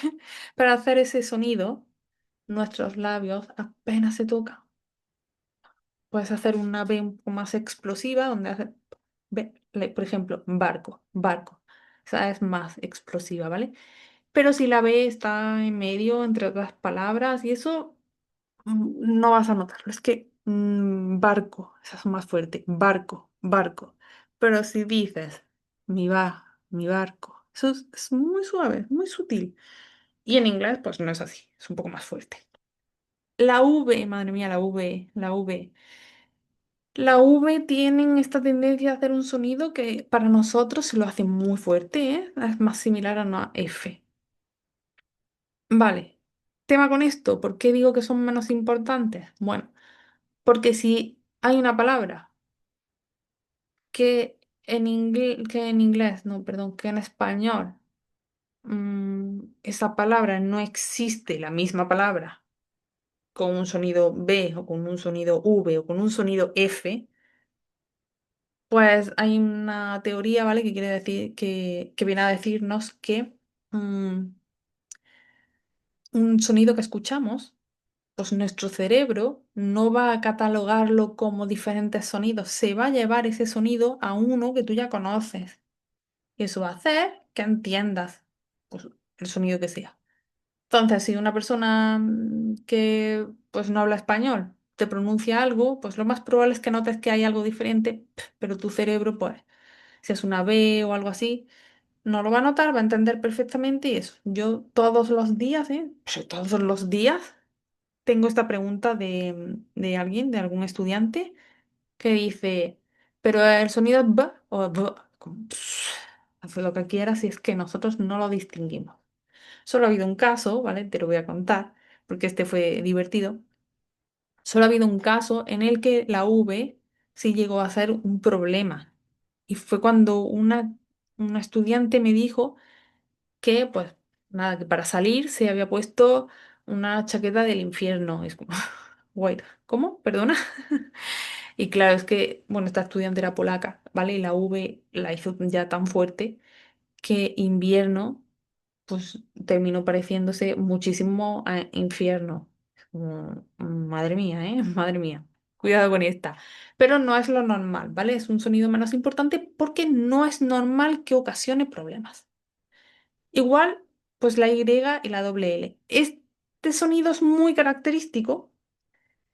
Para hacer ese sonido, nuestros labios apenas se tocan. Puedes hacer una B un poco más explosiva, donde haces, por ejemplo, barco, barco. Esa es más explosiva, ¿vale? Pero si la B está en medio, entre otras palabras, y eso no vas a notarlo. Es que barco, esa es más fuerte, barco, barco. Pero si dices mi barco, eso es muy suave, muy sutil. Y en inglés, pues no es así, es un poco más fuerte. La V, madre mía, la V, la V. La V tienen esta tendencia a hacer un sonido que para nosotros se lo hace muy fuerte, ¿eh? Es más similar a una F. Vale. Tema con esto, ¿por qué digo que son menos importantes? Bueno, porque si hay una palabra que en inglés, no, perdón, que en español, esa palabra no existe, la misma palabra, con un sonido B o con un sonido V o con un sonido F, pues hay una teoría, ¿vale? Que quiere decir que viene a decirnos que mm, un sonido que escuchamos, pues nuestro cerebro no va a catalogarlo como diferentes sonidos, se va a llevar ese sonido a uno que tú ya conoces. Y eso va a hacer que entiendas pues, el sonido que sea. Entonces, si una persona que pues no habla español te pronuncia algo, pues lo más probable es que notes que hay algo diferente, pero tu cerebro, pues, si es una B o algo así, no lo va a notar, va a entender perfectamente y eso. Yo todos los días, pues, todos los días tengo esta pregunta de alguien, de algún estudiante, que dice, pero el sonido es B o es B. Como, haz lo que quieras si es que nosotros no lo distinguimos. Solo ha habido un caso, ¿vale? Te lo voy a contar, porque este fue divertido. Solo ha habido un caso en el que la V sí llegó a ser un problema. Y fue cuando una estudiante me dijo que, pues, nada, que para salir se había puesto una chaqueta del infierno. Es como, wait, ¿cómo? ¿Perdona? Y claro, es que, bueno, esta estudiante era polaca, ¿vale? Y la V la hizo ya tan fuerte que invierno, pues, terminó pareciéndose muchísimo a infierno. Madre mía, ¿eh? Madre mía. Cuidado con esta. Pero no es lo normal, ¿vale? Es un sonido menos importante porque no es normal que ocasione problemas. Igual, pues la Y y la doble L. Este sonido es muy característico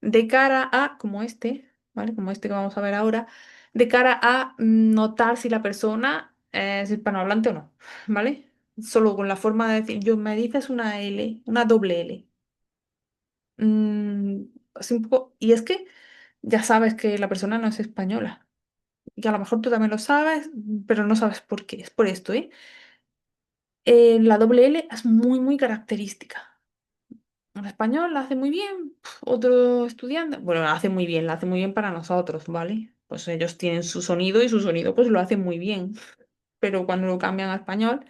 de cara a, como este, ¿vale? Como este que vamos a ver ahora, de cara a notar si la persona es hispanohablante o no, ¿vale? Solo con la forma de decir, yo me dices una L, una doble L. Mm, así un poco, y es que ya sabes que la persona no es española. Y que a lo mejor tú también lo sabes, pero no sabes por qué. Es por esto, ¿eh? La doble L es muy, muy característica. Un español la hace muy bien, otro estudiante, bueno, la hace muy bien para nosotros, ¿vale? Pues ellos tienen su sonido y su sonido pues lo hacen muy bien, pero cuando lo cambian a español,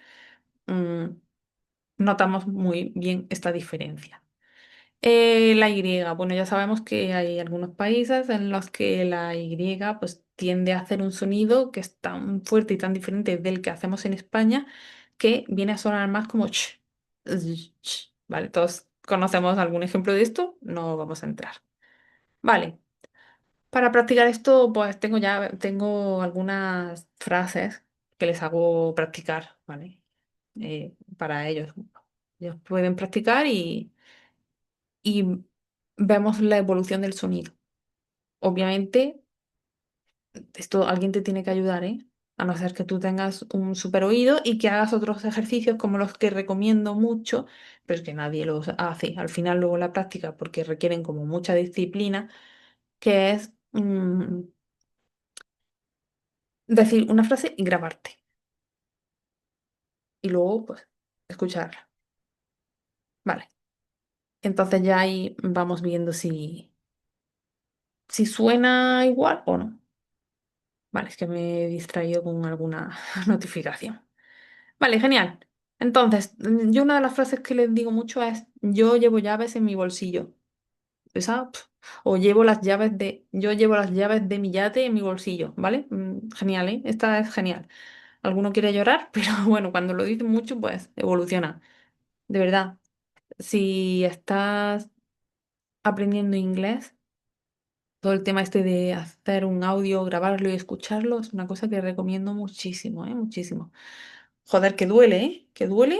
mm, notamos muy bien esta diferencia. La Y, bueno, ya sabemos que hay algunos países en los que la Y pues tiende a hacer un sonido que es tan fuerte y tan diferente del que hacemos en España que viene a sonar más como ch, ¿vale? Todos conocemos algún ejemplo de esto, no vamos a entrar. Vale, para practicar esto pues tengo algunas frases que les hago practicar, ¿vale? Para ellos. Ellos pueden practicar y vemos la evolución del sonido. Obviamente, esto alguien te tiene que ayudar, ¿eh? A no ser que tú tengas un super oído y que hagas otros ejercicios como los que recomiendo mucho, pero es que nadie los hace. Al final, luego la práctica, porque requieren como mucha disciplina, que es decir una frase y grabarte. Y luego, pues, escucharla. Vale. Entonces ya ahí vamos viendo si suena igual o no. Vale, es que me he distraído con alguna notificación. Vale, genial. Entonces, yo una de las frases que les digo mucho es, yo llevo llaves en mi bolsillo. ¿Esa? O yo llevo las llaves de mi yate en mi bolsillo, ¿vale? Genial, ¿eh? Esta es genial. Alguno quiere llorar, pero bueno, cuando lo dicen mucho, pues evoluciona. De verdad, si estás aprendiendo inglés, todo el tema este de hacer un audio, grabarlo y escucharlo es una cosa que recomiendo muchísimo, ¿eh? Muchísimo. Joder, que duele, ¿eh? Que duele,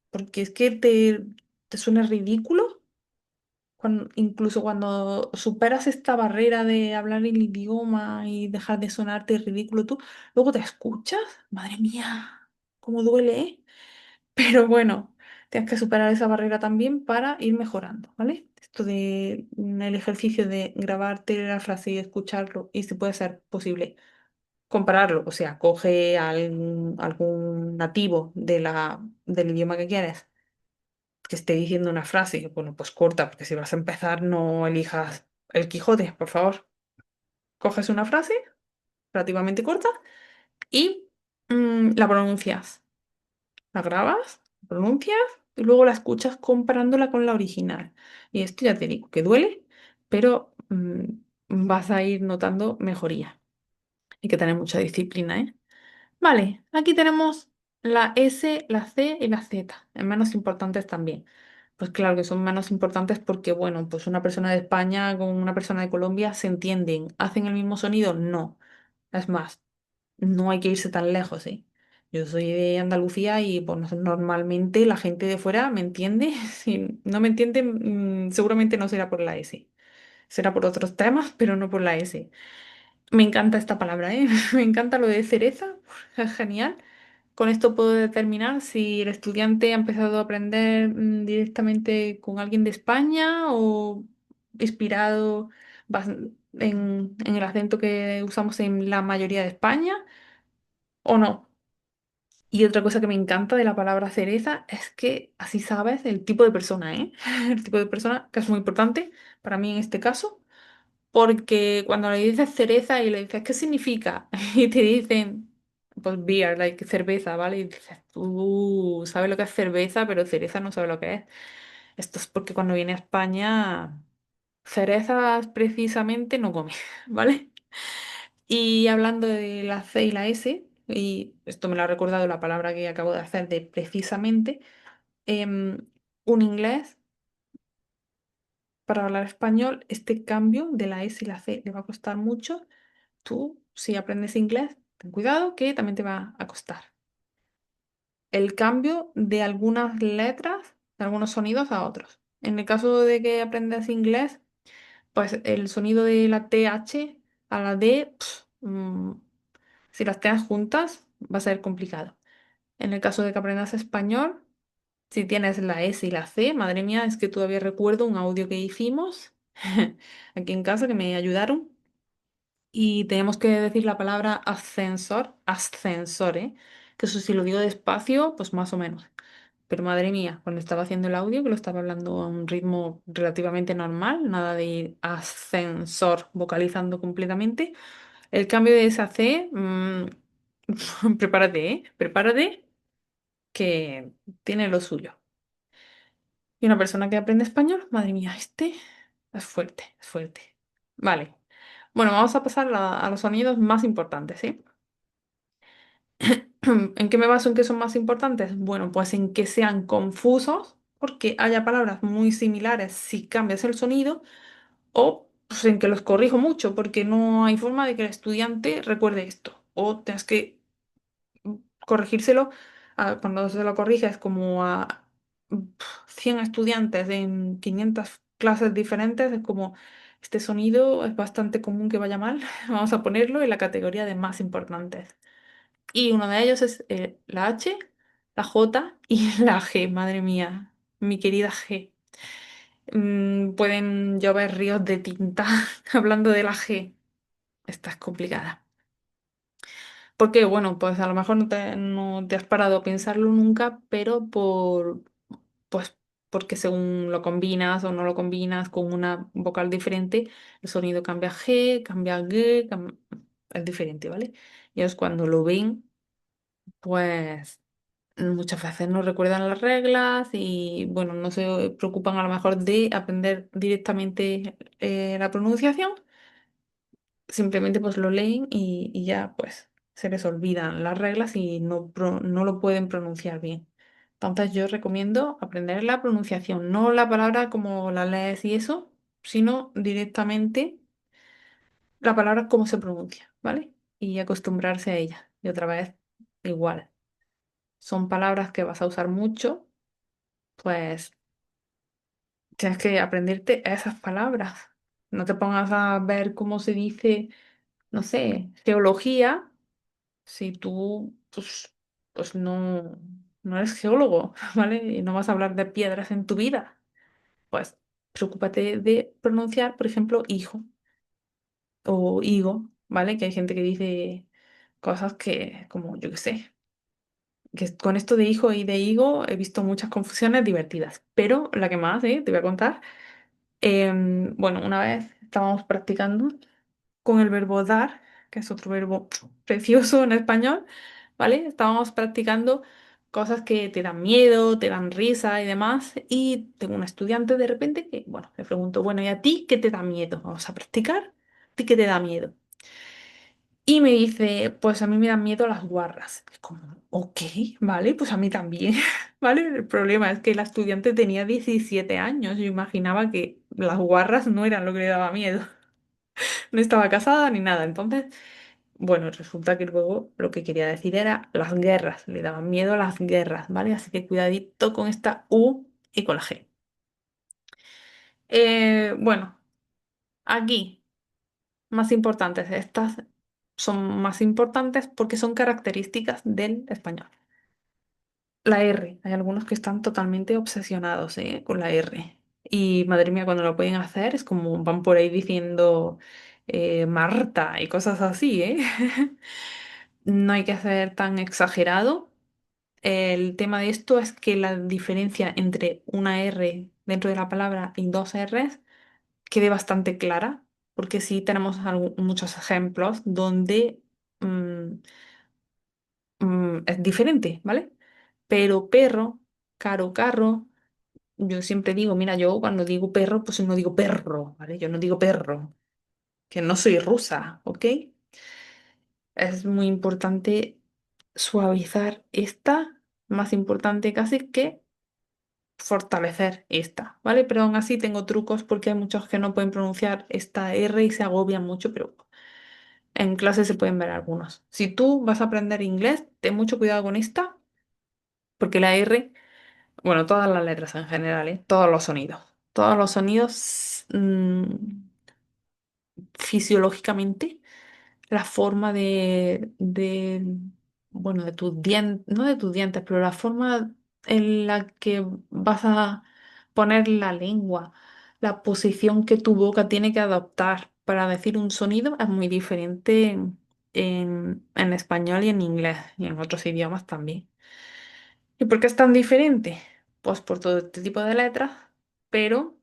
porque es que te suena ridículo. Incluso cuando superas esta barrera de hablar el idioma y dejar de sonarte ridículo tú, luego te escuchas, madre mía, cómo duele, ¿eh? Pero bueno, tienes que superar esa barrera también para ir mejorando, ¿vale? Esto de el ejercicio de grabarte la frase y escucharlo, y si puede ser posible, compararlo, o sea, coge algún nativo del idioma que quieres que esté diciendo una frase, bueno, pues corta, porque si vas a empezar no elijas el Quijote, por favor. Coges una frase relativamente corta y la pronuncias. La grabas, la pronuncias y luego la escuchas comparándola con la original. Y esto ya te digo que duele, pero vas a ir notando mejoría. Hay que tener mucha disciplina, ¿eh? Vale, aquí tenemos la S, la C y la Z, en menos importantes también. Pues claro que son menos importantes porque, bueno, pues una persona de España con una persona de Colombia se entienden. ¿Hacen el mismo sonido? No. Es más, no hay que irse tan lejos, ¿eh? Yo soy de Andalucía y pues, normalmente la gente de fuera me entiende. Si no me entiende, seguramente no será por la S. Será por otros temas, pero no por la S. Me encanta esta palabra, ¿eh? Me encanta lo de cereza. Es genial. Con esto puedo determinar si el estudiante ha empezado a aprender directamente con alguien de España o inspirado en el acento que usamos en la mayoría de España o no. Y otra cosa que me encanta de la palabra cereza es que así sabes el tipo de persona, ¿eh? El tipo de persona que es muy importante para mí en este caso. Porque cuando le dices cereza y le dices, ¿qué significa? Y te dicen, pues beer, like cerveza, ¿vale? Y dices, tú sabes lo que es cerveza, pero cereza no sabe lo que es. Esto es porque cuando viene a España, cerezas precisamente no come, ¿vale? Y hablando de la C y la S, y esto me lo ha recordado la palabra que acabo de hacer de precisamente, em, un inglés para hablar español, este cambio de la S y la C le va a costar mucho. Tú, si aprendes inglés, ten cuidado que también te va a costar. El cambio de algunas letras, de algunos sonidos a otros. En el caso de que aprendas inglés, pues el sonido de la TH a la D, si las tengas juntas, va a ser complicado. En el caso de que aprendas español, si tienes la S y la C, madre mía, es que todavía recuerdo un audio que hicimos aquí en casa que me ayudaron y tenemos que decir la palabra ascensor, ascensor, ¿eh? Que eso si lo digo despacio, pues más o menos. Pero madre mía, cuando estaba haciendo el audio, que lo estaba hablando a un ritmo relativamente normal, nada de ascensor, vocalizando completamente, el cambio de esa C, prepárate, ¿eh? Prepárate, que tiene lo suyo. Y una persona que aprende español, madre mía, este es fuerte, es fuerte. Vale. Bueno, vamos a pasar a los sonidos más importantes, ¿sí? ¿En qué me baso en que son más importantes? Bueno, pues en que sean confusos, porque haya palabras muy similares si cambias el sonido, o pues, en que los corrijo mucho, porque no hay forma de que el estudiante recuerde esto. O tienes que corregírselo cuando se lo corriges como a 100 estudiantes en 500 clases diferentes, es como este sonido es bastante común que vaya mal, vamos a ponerlo en la categoría de más importantes. Y uno de ellos es la H, la J y la G, madre mía, mi querida G. Pueden llover ríos de tinta hablando de la G. Esta es complicada. Porque, bueno, pues a lo mejor no te has parado a pensarlo nunca, pero pues, porque según lo combinas o no lo combinas con una vocal diferente, el sonido cambia a G, cambia a G, es diferente, ¿vale? Y ellos cuando lo ven, pues muchas veces no recuerdan las reglas y, bueno, no se preocupan a lo mejor de aprender directamente la pronunciación, simplemente pues lo leen y ya pues se les olvidan las reglas y no lo pueden pronunciar bien. Entonces yo recomiendo aprender la pronunciación, no la palabra como la lees y eso, sino directamente la palabra cómo se pronuncia, ¿vale? Y acostumbrarse a ella. Y otra vez, igual. Son palabras que vas a usar mucho, pues tienes que aprenderte esas palabras. No te pongas a ver cómo se dice, no sé, geología si tú, pues no eres geólogo, ¿vale? Y no vas a hablar de piedras en tu vida, pues preocúpate de pronunciar, por ejemplo, hijo o higo, ¿vale? Que hay gente que dice cosas que, como yo qué sé, que con esto de hijo y de higo he visto muchas confusiones divertidas, pero la que más, te voy a contar. Bueno, una vez estábamos practicando con el verbo dar, que es otro verbo precioso en español, ¿vale? Estábamos practicando cosas que te dan miedo, te dan risa y demás. Y tengo una estudiante de repente que, bueno, le pregunto, bueno, ¿y a ti qué te da miedo? Vamos a practicar. ¿A ti qué te da miedo? Y me dice, pues a mí me dan miedo las guarras. Es como, ok, vale, pues a mí también, ¿vale? El problema es que la estudiante tenía 17 años. Yo imaginaba que las guarras no eran lo que le daba miedo. No estaba casada ni nada. Entonces, bueno, resulta que luego lo que quería decir era las guerras. Le daban miedo a las guerras, ¿vale? Así que cuidadito con esta U y con la G. Bueno, aquí, más importantes. Estas son más importantes porque son características del español. La R. Hay algunos que están totalmente obsesionados, con la R. Y madre mía, cuando lo pueden hacer es como van por ahí diciendo Marta y cosas así, ¿eh? No hay que ser tan exagerado. El tema de esto es que la diferencia entre una R dentro de la palabra y dos Rs quede bastante clara, porque sí tenemos muchos ejemplos donde mm, es diferente, ¿vale? Pero perro, caro, carro, yo siempre digo, mira, yo cuando digo perro, pues no digo perro, ¿vale? Yo no digo perro, que no soy rusa, ¿ok? Es muy importante suavizar esta, más importante casi que fortalecer esta, ¿vale? Pero aún así tengo trucos porque hay muchos que no pueden pronunciar esta R y se agobian mucho, pero en clase se pueden ver algunos. Si tú vas a aprender inglés, ten mucho cuidado con esta, porque la R, bueno, todas las letras en general, ¿eh? Todos los sonidos fisiológicamente, la forma bueno, de tus dientes, no de tus dientes, pero la forma en la que vas a poner la lengua, la posición que tu boca tiene que adoptar para decir un sonido es muy diferente en español y en inglés y en otros idiomas también. ¿Y por qué es tan diferente? Pues por todo este tipo de letras, pero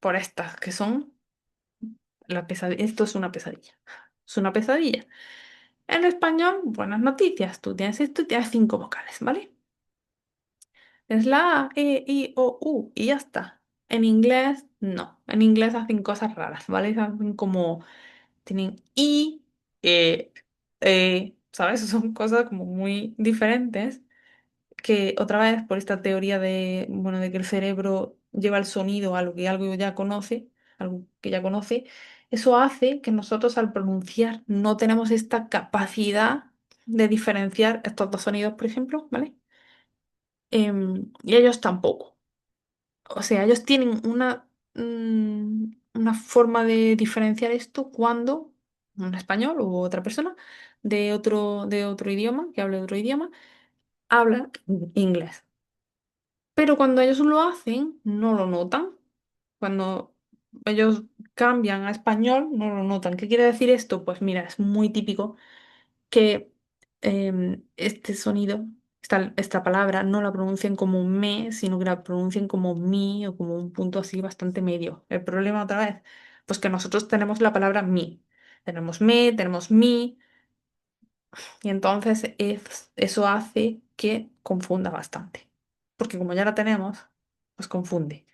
por estas que son la pesadilla. Esto es una pesadilla. Es una pesadilla. En español, buenas noticias. Tú tienes esto y tienes 5 vocales, ¿vale? Es la A, E, I, O, U y ya está. En inglés, no. En inglés hacen cosas raras, ¿vale? Hacen como, tienen I, E, ¿sabes? Son cosas como muy diferentes que otra vez por esta teoría de, bueno, de que el cerebro lleva el sonido a lo que algo ya conoce, algo que ya conoce, eso hace que nosotros al pronunciar no tenemos esta capacidad de diferenciar estos dos sonidos, por ejemplo, ¿vale? Y ellos tampoco. O sea, ellos tienen una forma de diferenciar esto cuando un español u otra persona de otro idioma, que hable otro idioma, habla inglés. Pero cuando ellos lo hacen, no lo notan. Cuando ellos cambian a español, no lo notan. ¿Qué quiere decir esto? Pues mira, es muy típico que este sonido, esta palabra, no la pronuncien como me, sino que la pronuncien como mi o como un punto así bastante medio. El problema otra vez, pues que nosotros tenemos la palabra mi. Tenemos me, tenemos mi, y entonces eso hace que confunda bastante. Porque como ya la tenemos, pues confunde.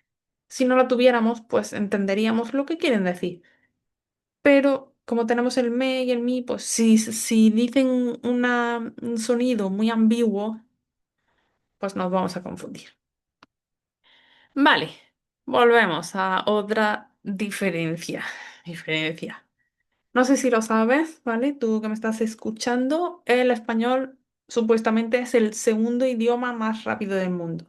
Si no la tuviéramos, pues entenderíamos lo que quieren decir. Pero como tenemos el me y el mi, pues si dicen un sonido muy ambiguo, pues nos vamos a confundir. Vale, volvemos a otra diferencia. Diferencia. No sé si lo sabes, ¿vale? Tú que me estás escuchando, el español supuestamente es el segundo idioma más rápido del mundo.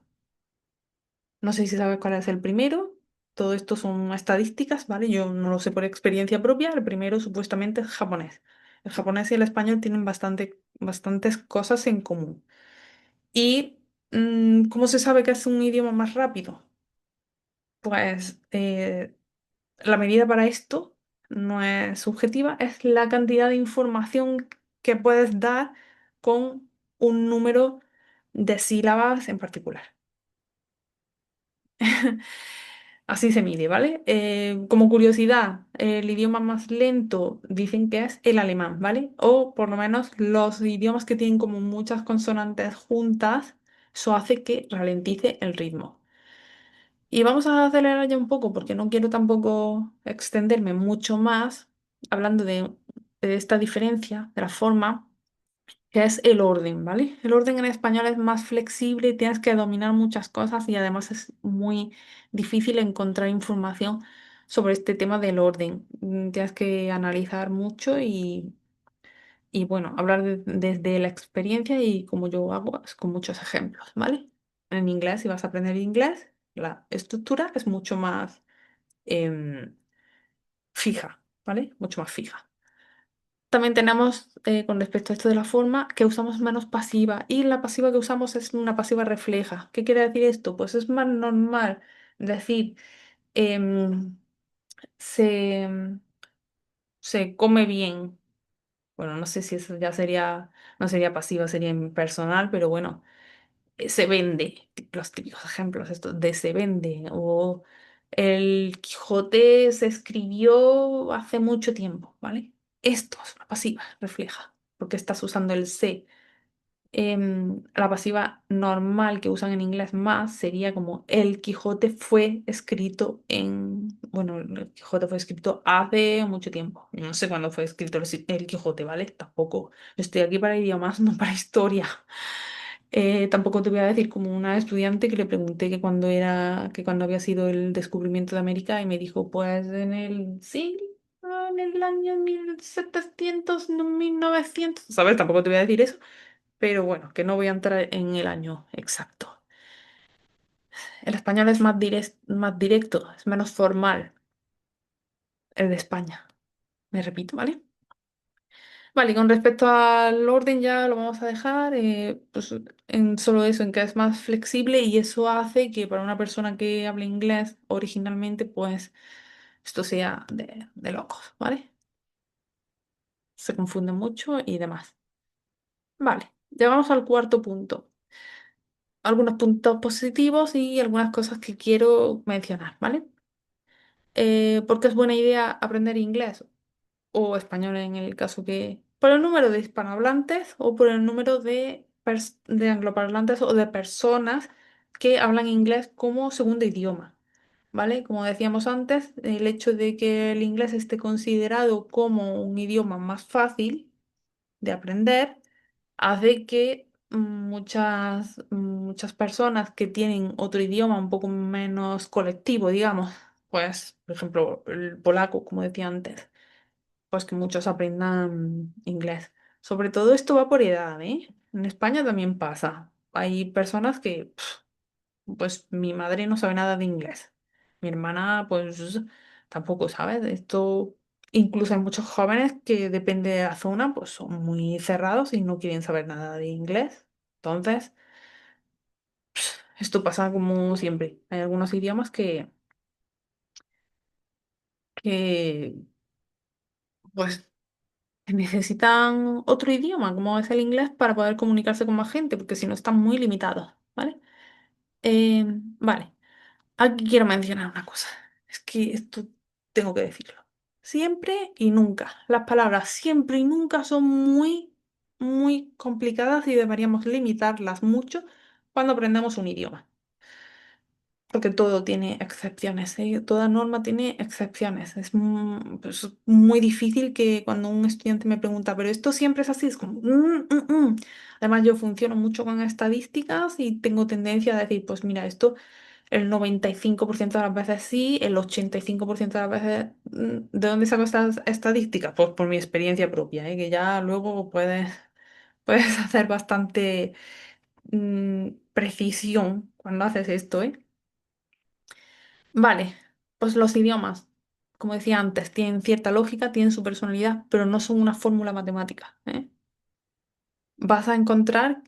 No sé si sabes cuál es el primero. Todo esto son estadísticas, ¿vale? Yo no lo sé por experiencia propia. El primero supuestamente es japonés. El japonés y el español tienen bastantes cosas en común. ¿Y cómo se sabe que es un idioma más rápido? Pues la medida para esto no es subjetiva, es la cantidad de información que puedes dar con un número de sílabas en particular. Así se mide, ¿vale? Como curiosidad, el idioma más lento dicen que es el alemán, ¿vale? O por lo menos los idiomas que tienen como muchas consonantes juntas, eso hace que ralentice el ritmo. Y vamos a acelerar ya un poco porque no quiero tampoco extenderme mucho más hablando de esta diferencia, de la forma, que es el orden, ¿vale? El orden en español es más flexible, tienes que dominar muchas cosas y además es muy difícil encontrar información sobre este tema del orden. Tienes que analizar mucho y bueno, hablar desde la experiencia y como yo hago, es con muchos ejemplos, ¿vale? En inglés, si vas a aprender inglés, la estructura es mucho más em, fija, ¿vale? Mucho más fija. También tenemos, con respecto a esto de la forma, que usamos menos pasiva y la pasiva que usamos es una pasiva refleja. ¿Qué quiere decir esto? Pues es más normal decir em, se, se come bien. Bueno, no sé si eso ya sería, no sería pasiva, sería impersonal, pero bueno, se vende. Los típicos ejemplos estos de se vende. O el Quijote se escribió hace mucho tiempo, ¿vale? Esto es una pasiva, refleja, porque estás usando el se. La pasiva normal que usan en inglés más sería como el Quijote fue escrito bueno, el Quijote fue escrito hace mucho tiempo. No sé cuándo fue escrito el Quijote, ¿vale? Tampoco estoy aquí para idiomas, no para historia. Tampoco te voy a decir como una estudiante que le pregunté que cuando había sido el descubrimiento de América y me dijo, pues en el siglo, en el año 1700 no, 1900, ¿sabes? Tampoco te voy a decir eso, pero bueno, que no voy a entrar en el año exacto. El español es más directo, es menos formal, el de España, me repito, ¿vale? Vale, y con respecto al orden ya lo vamos a dejar, pues en solo eso, en que es más flexible y eso hace que para una persona que hable inglés originalmente, pues esto sea de locos, ¿vale? Se confunde mucho y demás. Vale, llegamos al cuarto punto. Algunos puntos positivos y algunas cosas que quiero mencionar, ¿vale? ¿Por qué es buena idea aprender inglés o español en el caso que... ¿Por el número de hispanohablantes o por el número de angloparlantes o de personas que hablan inglés como segundo idioma? ¿Vale? Como decíamos antes, el hecho de que el inglés esté considerado como un idioma más fácil de aprender hace que muchas personas que tienen otro idioma un poco menos colectivo, digamos, pues, por ejemplo, el polaco, como decía antes, pues que muchos aprendan inglés. Sobre todo esto va por edad, ¿eh? En España también pasa. Hay personas que, pues mi madre no sabe nada de inglés. Mi hermana, pues tampoco sabe. Esto, incluso hay muchos jóvenes que depende de la zona, pues son muy cerrados y no quieren saber nada de inglés. Entonces, esto pasa como siempre. Hay algunos idiomas que pues necesitan otro idioma, como es el inglés, para poder comunicarse con más gente, porque si no están muy limitados, ¿vale? Vale, aquí quiero mencionar una cosa. Es que esto tengo que decirlo. Siempre y nunca. Las palabras siempre y nunca son muy complicadas y deberíamos limitarlas mucho cuando aprendemos un idioma. Porque todo tiene excepciones, ¿eh? Toda norma tiene excepciones. Es pues, muy difícil que cuando un estudiante me pregunta, pero esto siempre es así, es como... Además, yo funciono mucho con estadísticas y tengo tendencia a decir, pues mira, esto el 95% de las veces sí, el 85% de las veces... ¿De dónde saco estas estadísticas? Pues por mi experiencia propia, ¿eh? Que ya luego puedes hacer bastante precisión cuando haces esto, ¿eh? Vale, pues los idiomas, como decía antes, tienen cierta lógica, tienen su personalidad, pero no son una fórmula matemática, ¿eh? Vas a encontrar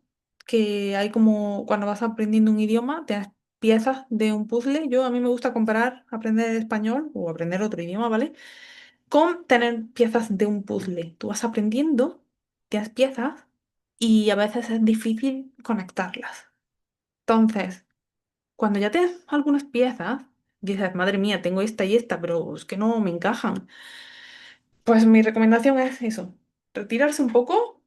que hay como cuando vas aprendiendo un idioma, tienes piezas de un puzzle. A mí me gusta comparar aprender español o aprender otro idioma, ¿vale? Con tener piezas de un puzzle. Tú vas aprendiendo, tienes piezas y a veces es difícil conectarlas. Entonces, cuando ya tienes algunas piezas, dices, madre mía, tengo esta y esta, pero es que no me encajan. Pues mi recomendación es eso, retirarse un poco,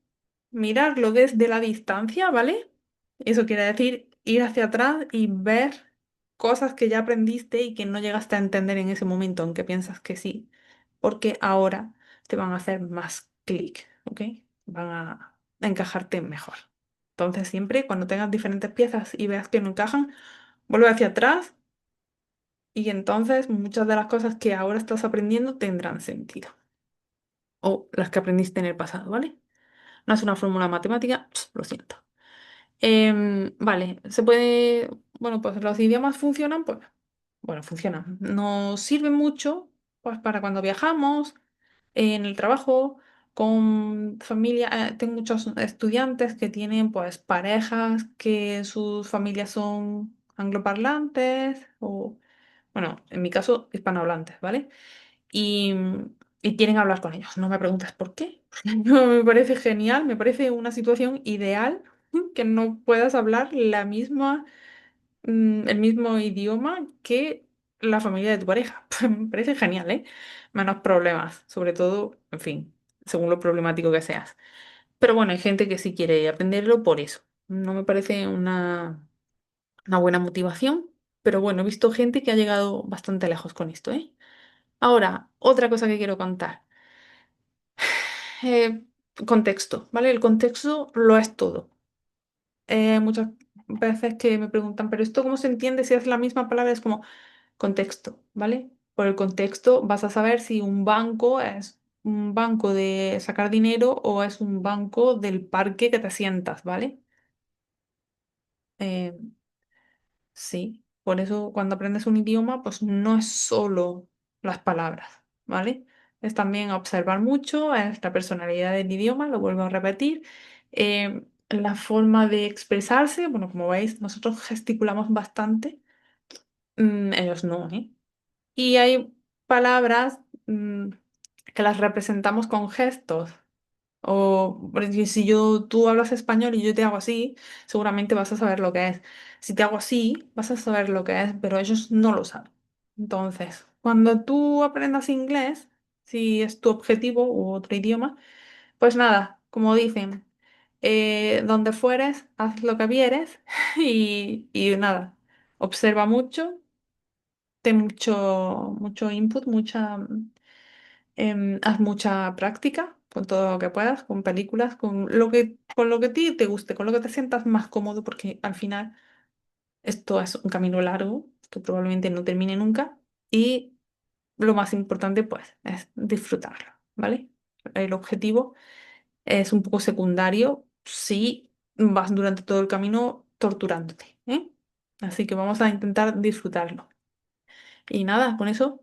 mirarlo desde la distancia, ¿vale? Eso quiere decir ir hacia atrás y ver cosas que ya aprendiste y que no llegaste a entender en ese momento, aunque piensas que sí, porque ahora te van a hacer más clic, ¿ok? Van a encajarte mejor. Entonces siempre cuando tengas diferentes piezas y veas que no encajan, vuelve hacia atrás y entonces muchas de las cosas que ahora estás aprendiendo tendrán sentido. O las que aprendiste en el pasado, ¿vale? No es una fórmula matemática, lo siento. Vale, se puede, bueno, pues los idiomas funcionan, pues, bueno, funcionan. Nos sirven mucho, pues, para cuando viajamos, en el trabajo, con familia. Tengo muchos estudiantes que tienen, pues, parejas que sus familias son angloparlantes o, bueno, en mi caso, hispanohablantes, ¿vale? y, y quieren hablar con ellos. No me preguntes por qué. No, me parece genial, me parece una situación ideal que no puedas hablar el mismo idioma que la familia de tu pareja. Me parece genial, ¿eh? Menos problemas, sobre todo, en fin, según lo problemático que seas. Pero bueno, hay gente que sí quiere aprenderlo por eso. No me parece una buena motivación, pero bueno, he visto gente que ha llegado bastante lejos con esto, ¿eh? Ahora, otra cosa que quiero contar. Eh, Contexto, ¿vale? El contexto lo es todo. muchas veces que me preguntan, pero ¿esto cómo se entiende si es la misma palabra? Es como contexto, ¿vale? Por el contexto vas a saber si un banco es un banco de sacar dinero o es un banco del parque que te sientas, ¿vale? Eh, sí, por eso cuando aprendes un idioma, pues no es solo las palabras, ¿vale? Es también observar mucho, es la personalidad del idioma, lo vuelvo a repetir, la forma de expresarse, bueno, como veis, nosotros gesticulamos bastante, ellos no, ¿eh? Y hay palabras que las representamos con gestos. O porque si tú hablas español y yo te hago así, seguramente vas a saber lo que es. Si te hago así, vas a saber lo que es, pero ellos no lo saben. Entonces, cuando tú aprendas inglés, si es tu objetivo u otro idioma, pues nada, como dicen, donde fueres, haz lo que vieres y nada, observa mucho, ten mucho input, haz mucha práctica con todo lo que puedas, con películas, con lo que a ti te guste, con lo que te sientas más cómodo, porque al final esto es un camino largo que probablemente no termine nunca y lo más importante pues es disfrutarlo, ¿vale? El objetivo es un poco secundario si vas durante todo el camino torturándote, ¿eh? Así que vamos a intentar disfrutarlo. Y nada, con eso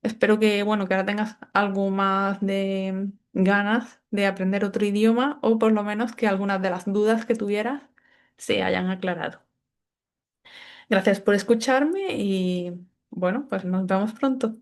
espero que, bueno, que ahora tengas algo más de ganas de aprender otro idioma o por lo menos que algunas de las dudas que tuvieras se hayan aclarado. Gracias por escucharme y bueno, pues nos vemos pronto.